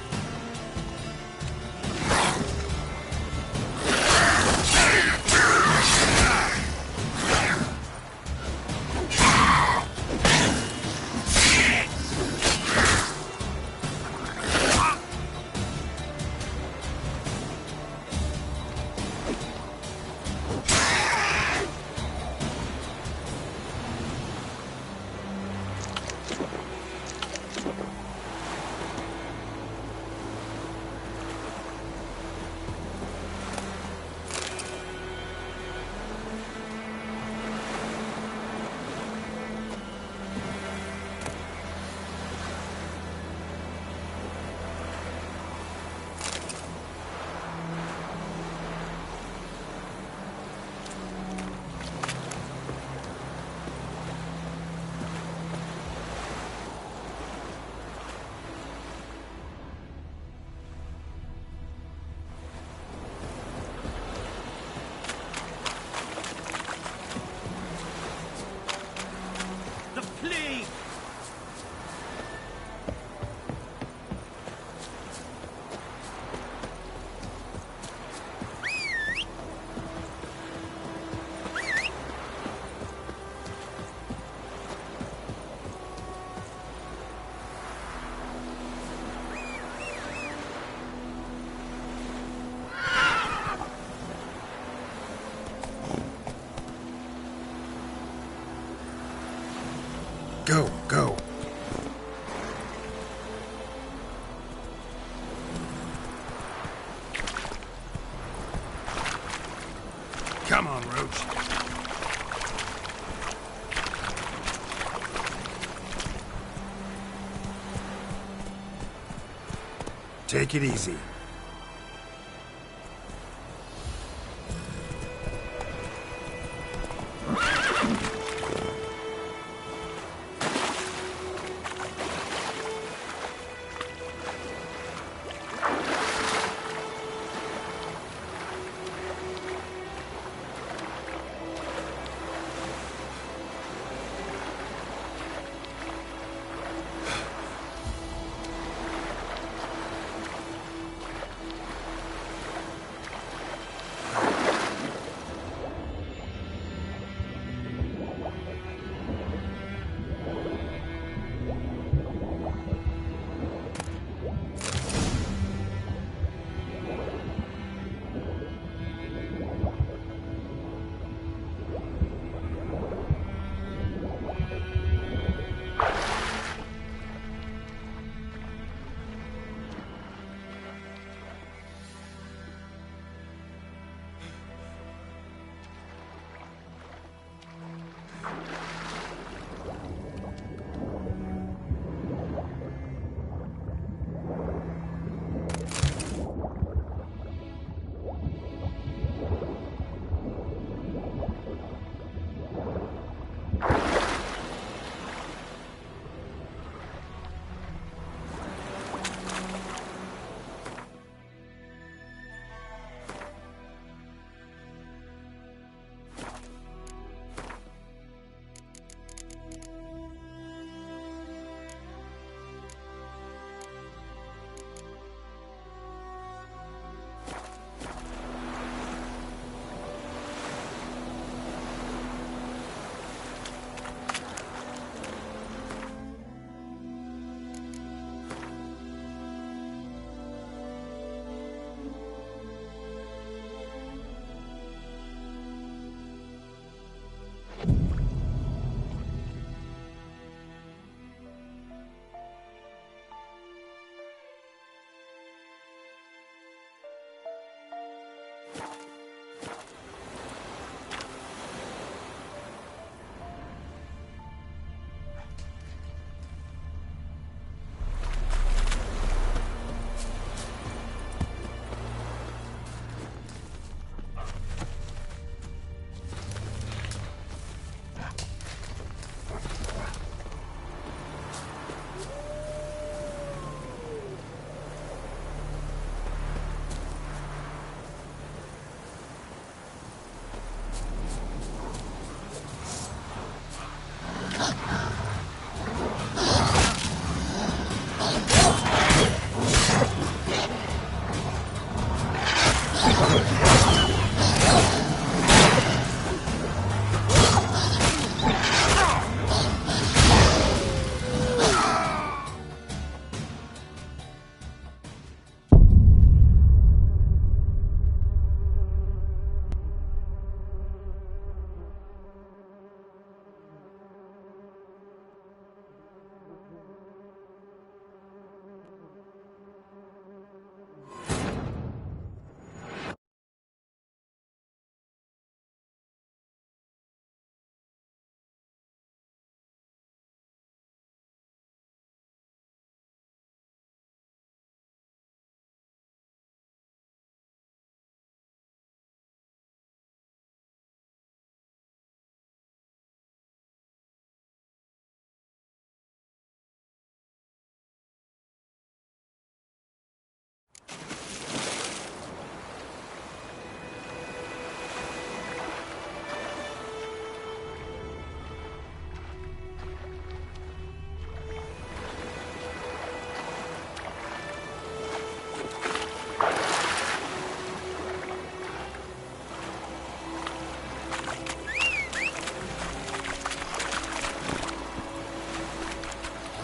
Go, go. Come on, Roach. Take it easy.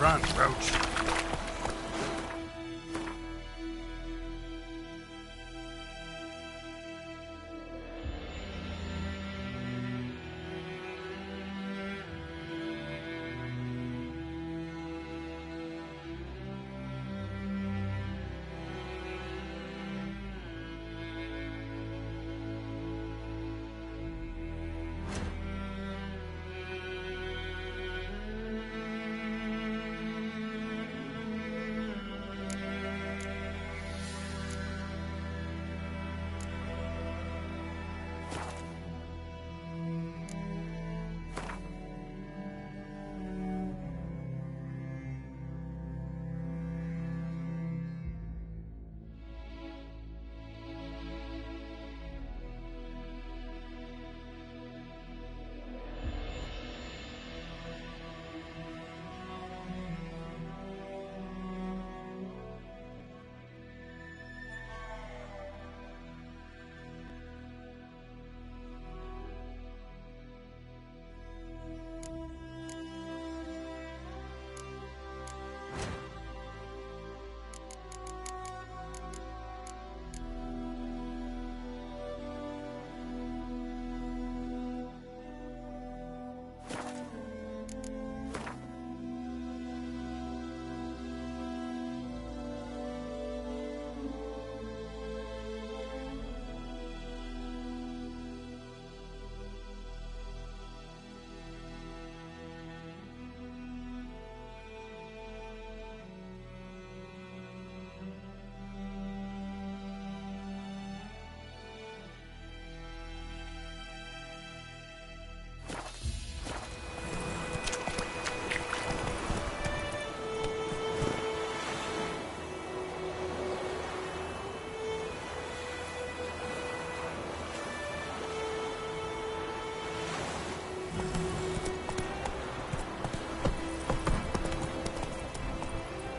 Run, Roach.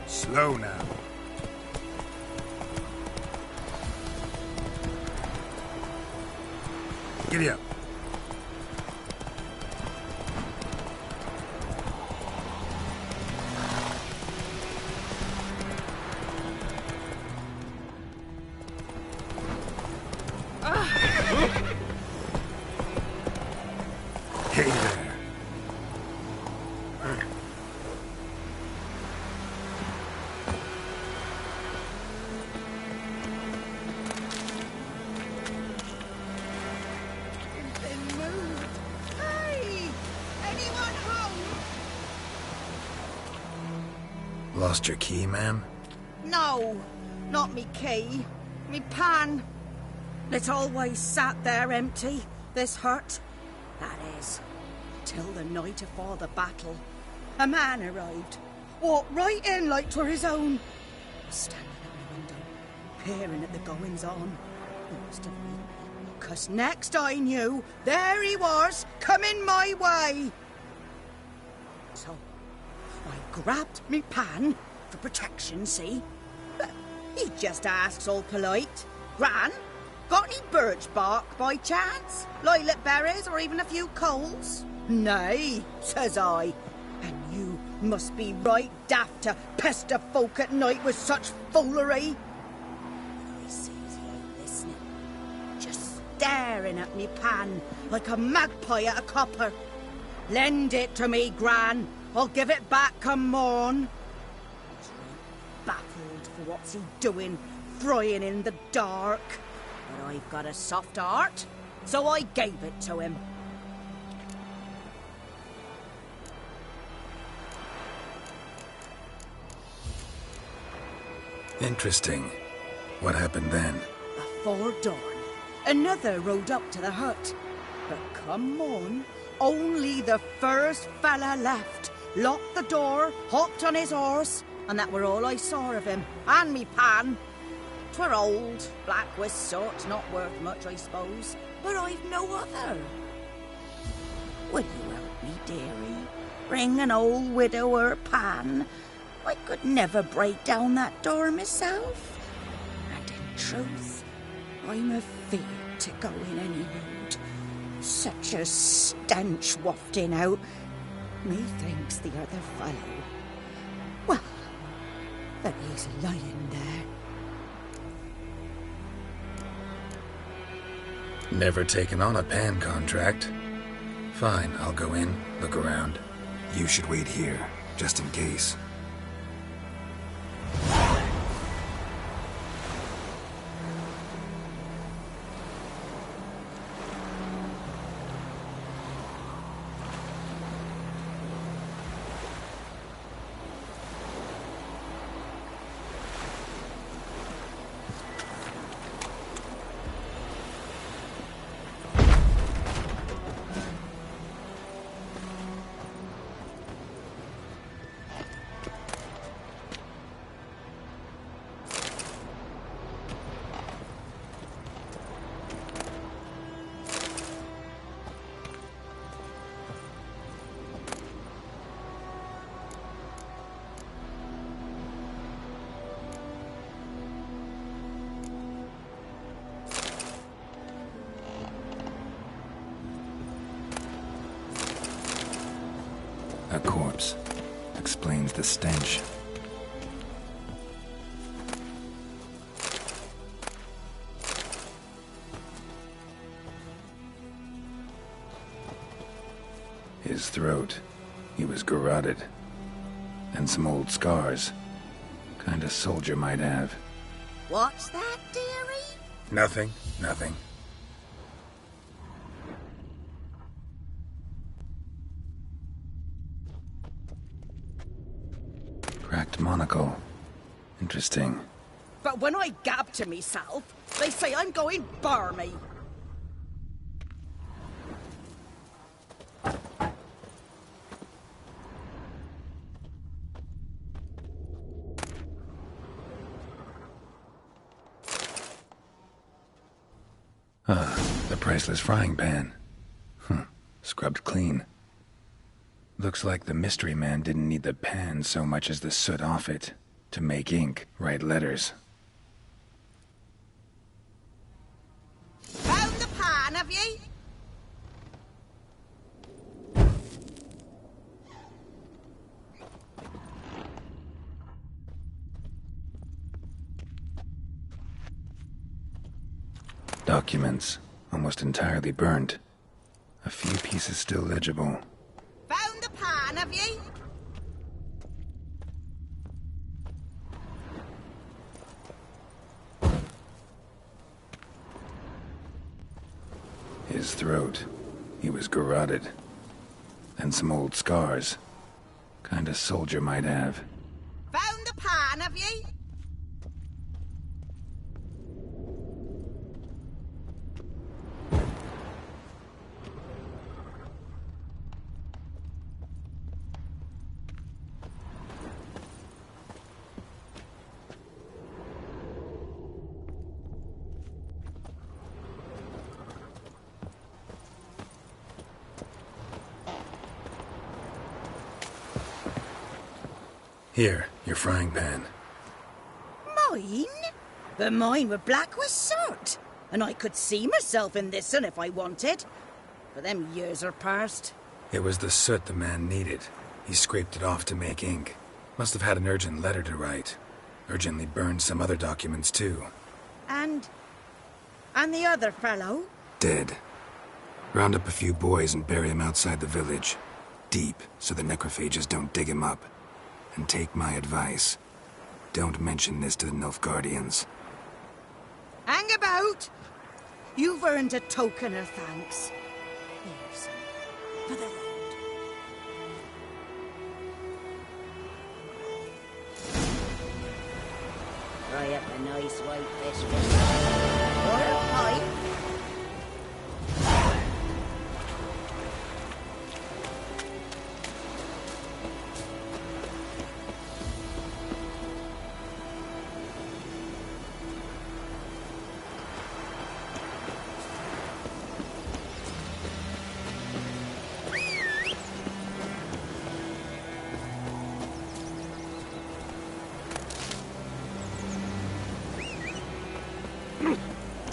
Slow now. Giddy up. Hey there. Lost your key, ma'am? No, not me key. Me pan. It always sat there empty, this hut. That is, till the night afore the battle. A man arrived, walked right in like 'twere his own. Was standing at the window, peering at the goings-on. He must have been, 'cause next I knew, there he was, coming my way. So I grabbed me pan for protection, see? But he just asks all polite, Gran, got any birch bark by chance? Lilac berries or even a few coals? Nay, says I. And you must be right daft to pester folk at night with such foolery. I sees he ain't listening, just staring at me pan like a magpie at a copper. Lend it to me, Gran. I'll give it back come morn. He's right baffled for what's he doing, frying in the dark. But I've got a soft heart, so I gave it to him. Interesting. What happened then? Before dawn, another rode up to the hut. But come morn, only the first fella left. Locked the door, hopped on his horse, and that were all I saw of him, and me pan. 'Twere old, black with sort, not worth much, I suppose, but I've no other. Will you help me, dearie? Bring an old widower pan. I could never break down that door myself. And in truth, I'm afeard to go in any mood. Such a stench wafting out. Methinks the other fellow Well, there he's lying there. Never taken on a pan contract. Fine, I'll go in, look around. You should wait here, just in case. A corpse. Explains the stench. His throat. He was garroted. And some old scars. Kind of soldier might have. What's that, dearie? Nothing. Nothing. Cracked monocle. Interesting. But when I gab to myself, they say I'm going barmy. The priceless frying pan. Scrubbed clean. Looks like the mystery man didn't need the pan so much as the soot off it. To make ink, write letters. Found the pan, have ye? Documents, almost entirely burnt. A few pieces still legible. Found the pan, have ye? His throat. He was garroted. And some old scars. Kind of soldier might have. Found the pan, have ye? Here, your frying pan. Mine? But mine were black with soot. And I could see myself in this one if I wanted. But them years are past. It was the soot the man needed. He scraped it off to make ink. Must have had an urgent letter to write. Urgently burned some other documents too. And the other fellow? Dead. Round up a few boys and bury him outside the village. Deep, so the necrophages don't dig him up. And take my advice. Don't mention this to the Nilfgaardians. Hang about! You've earned a token of thanks. Here, son, for the road. Try up a nice white biscuit. Or a pipe.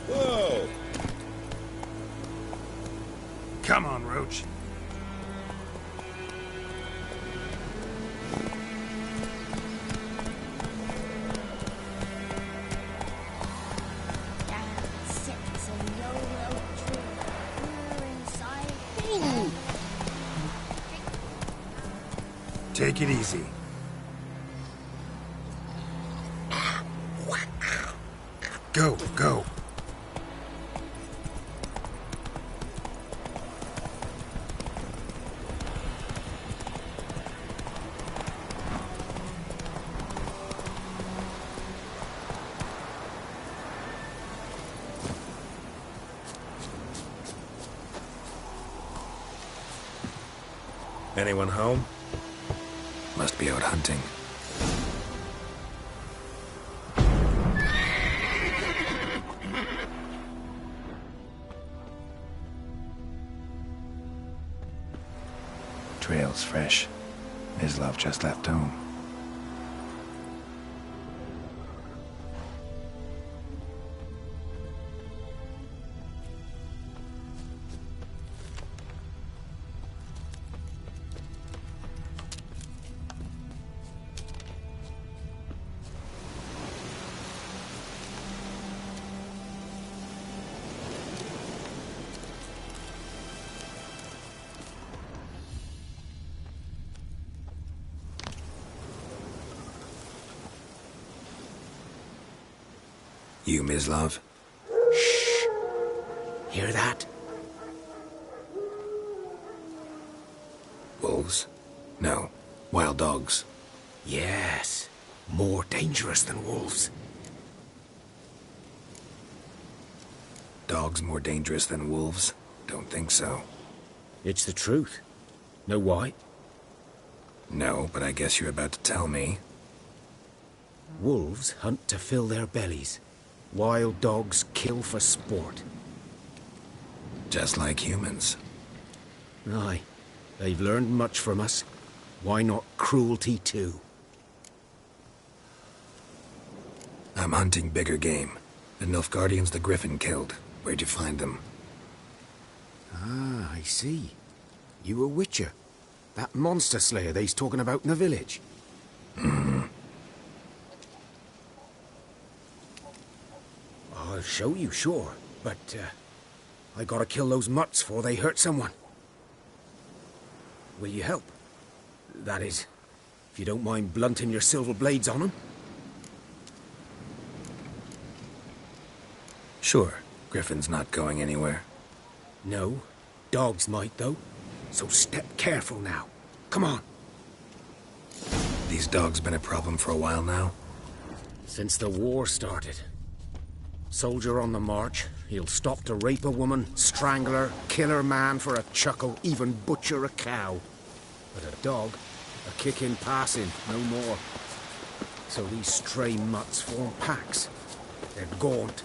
Whoa! Come on, Roach. Take it easy. Go, go. Anyone home? Must be out hunting. Trail's fresh. Mislav just left home. You, Mislav? Shh. Hear that? Wolves? No. Wild dogs. Yes. More dangerous than wolves. Dogs more dangerous than wolves? Don't think so. It's the truth. Know why? No, but I guess you're about to tell me. Wolves hunt to fill their bellies. Wild dogs kill for sport. Just like humans. Aye. They've learned much from us. Why not cruelty too? I'm hunting bigger game. The Nilfgaardians the Griffin killed. Where'd you find them? Ah, I see. You a witcher. That monster slayer they's talking about in the village. I'll show you, sure. But, I gotta kill those mutts before they hurt someone. Will you help? That is, if you don't mind blunting your silver blades on them. Sure. Griffin's not going anywhere. No. Dogs might, though. So step careful now. Come on. These dogs been a problem for a while now? Since the war started. Soldier on the march, he'll stop to rape a woman, strangle her, kill her man for a chuckle, even butcher a cow. But a dog, a kick in passing, no more. So these stray mutts form packs. They're gaunt,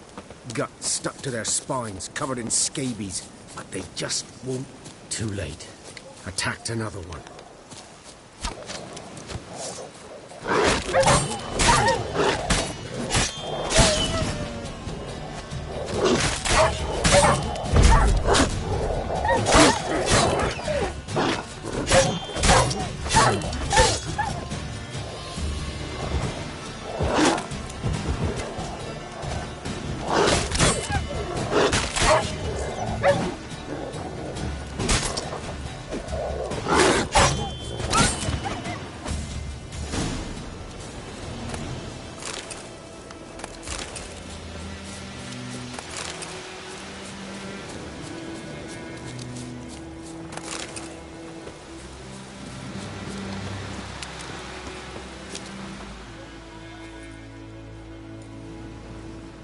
guts stuck to their spines, covered in scabies, but they just won't. Too late. Attacked another one.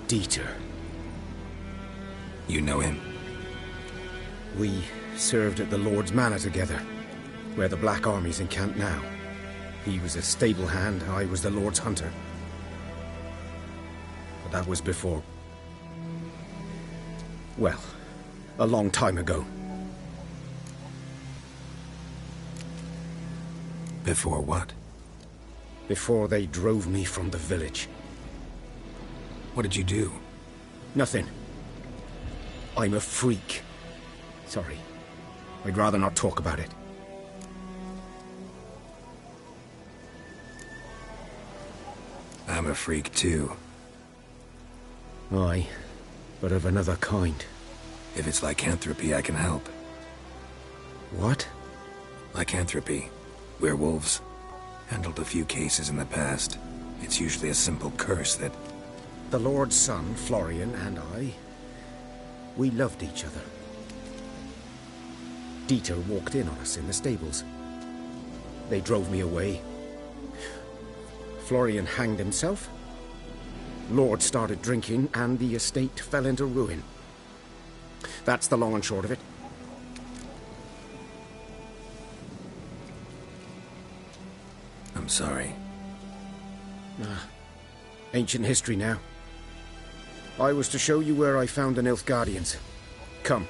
Dieter. You know him? We served at the Lord's Manor together, where the Black Army's encamped now. He was a stable hand, I was the Lord's hunter. But that was before... well, a long time ago. Before what? Before they drove me from the village. What did you do? Nothing. I'm a freak. Sorry. I'd rather not talk about it. I'm a freak too. Aye, but of another kind. If it's lycanthropy, I can help. What? Lycanthropy. Werewolves. Handled a few cases in the past. It's usually a simple curse that... The Lord's son, Florian, and I, we loved each other. Dieter walked in on us in the stables. They drove me away. Florian hanged himself. Lord started drinking, and the estate fell into ruin. That's the long and short of it. I'm sorry. Ancient history now. I was to show you where I found the Nilfgaardians. Come.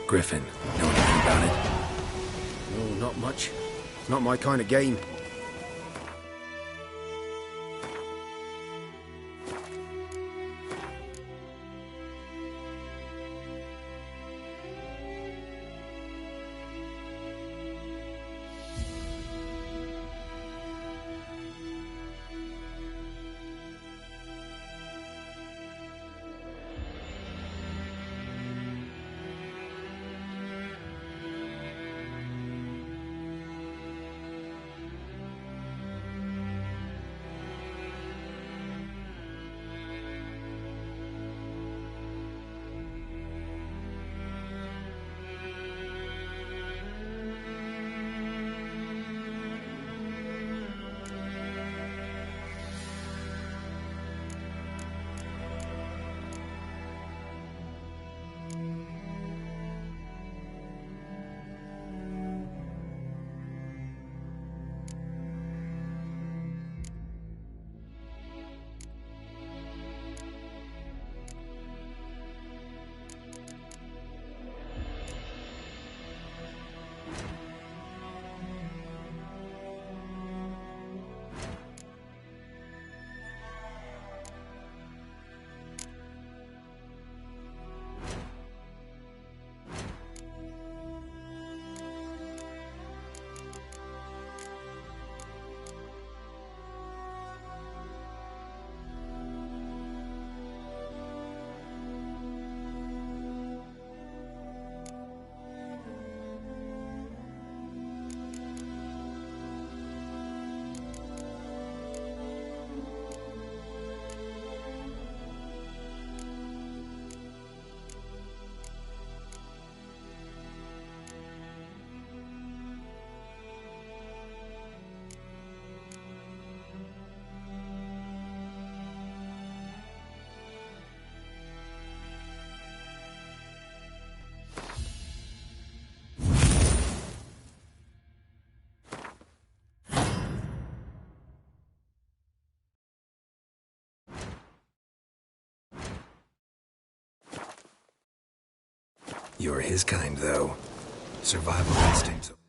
Griffin, know anything about it? No, not much. Not my kind of game. You're his kind, though. Survival instincts...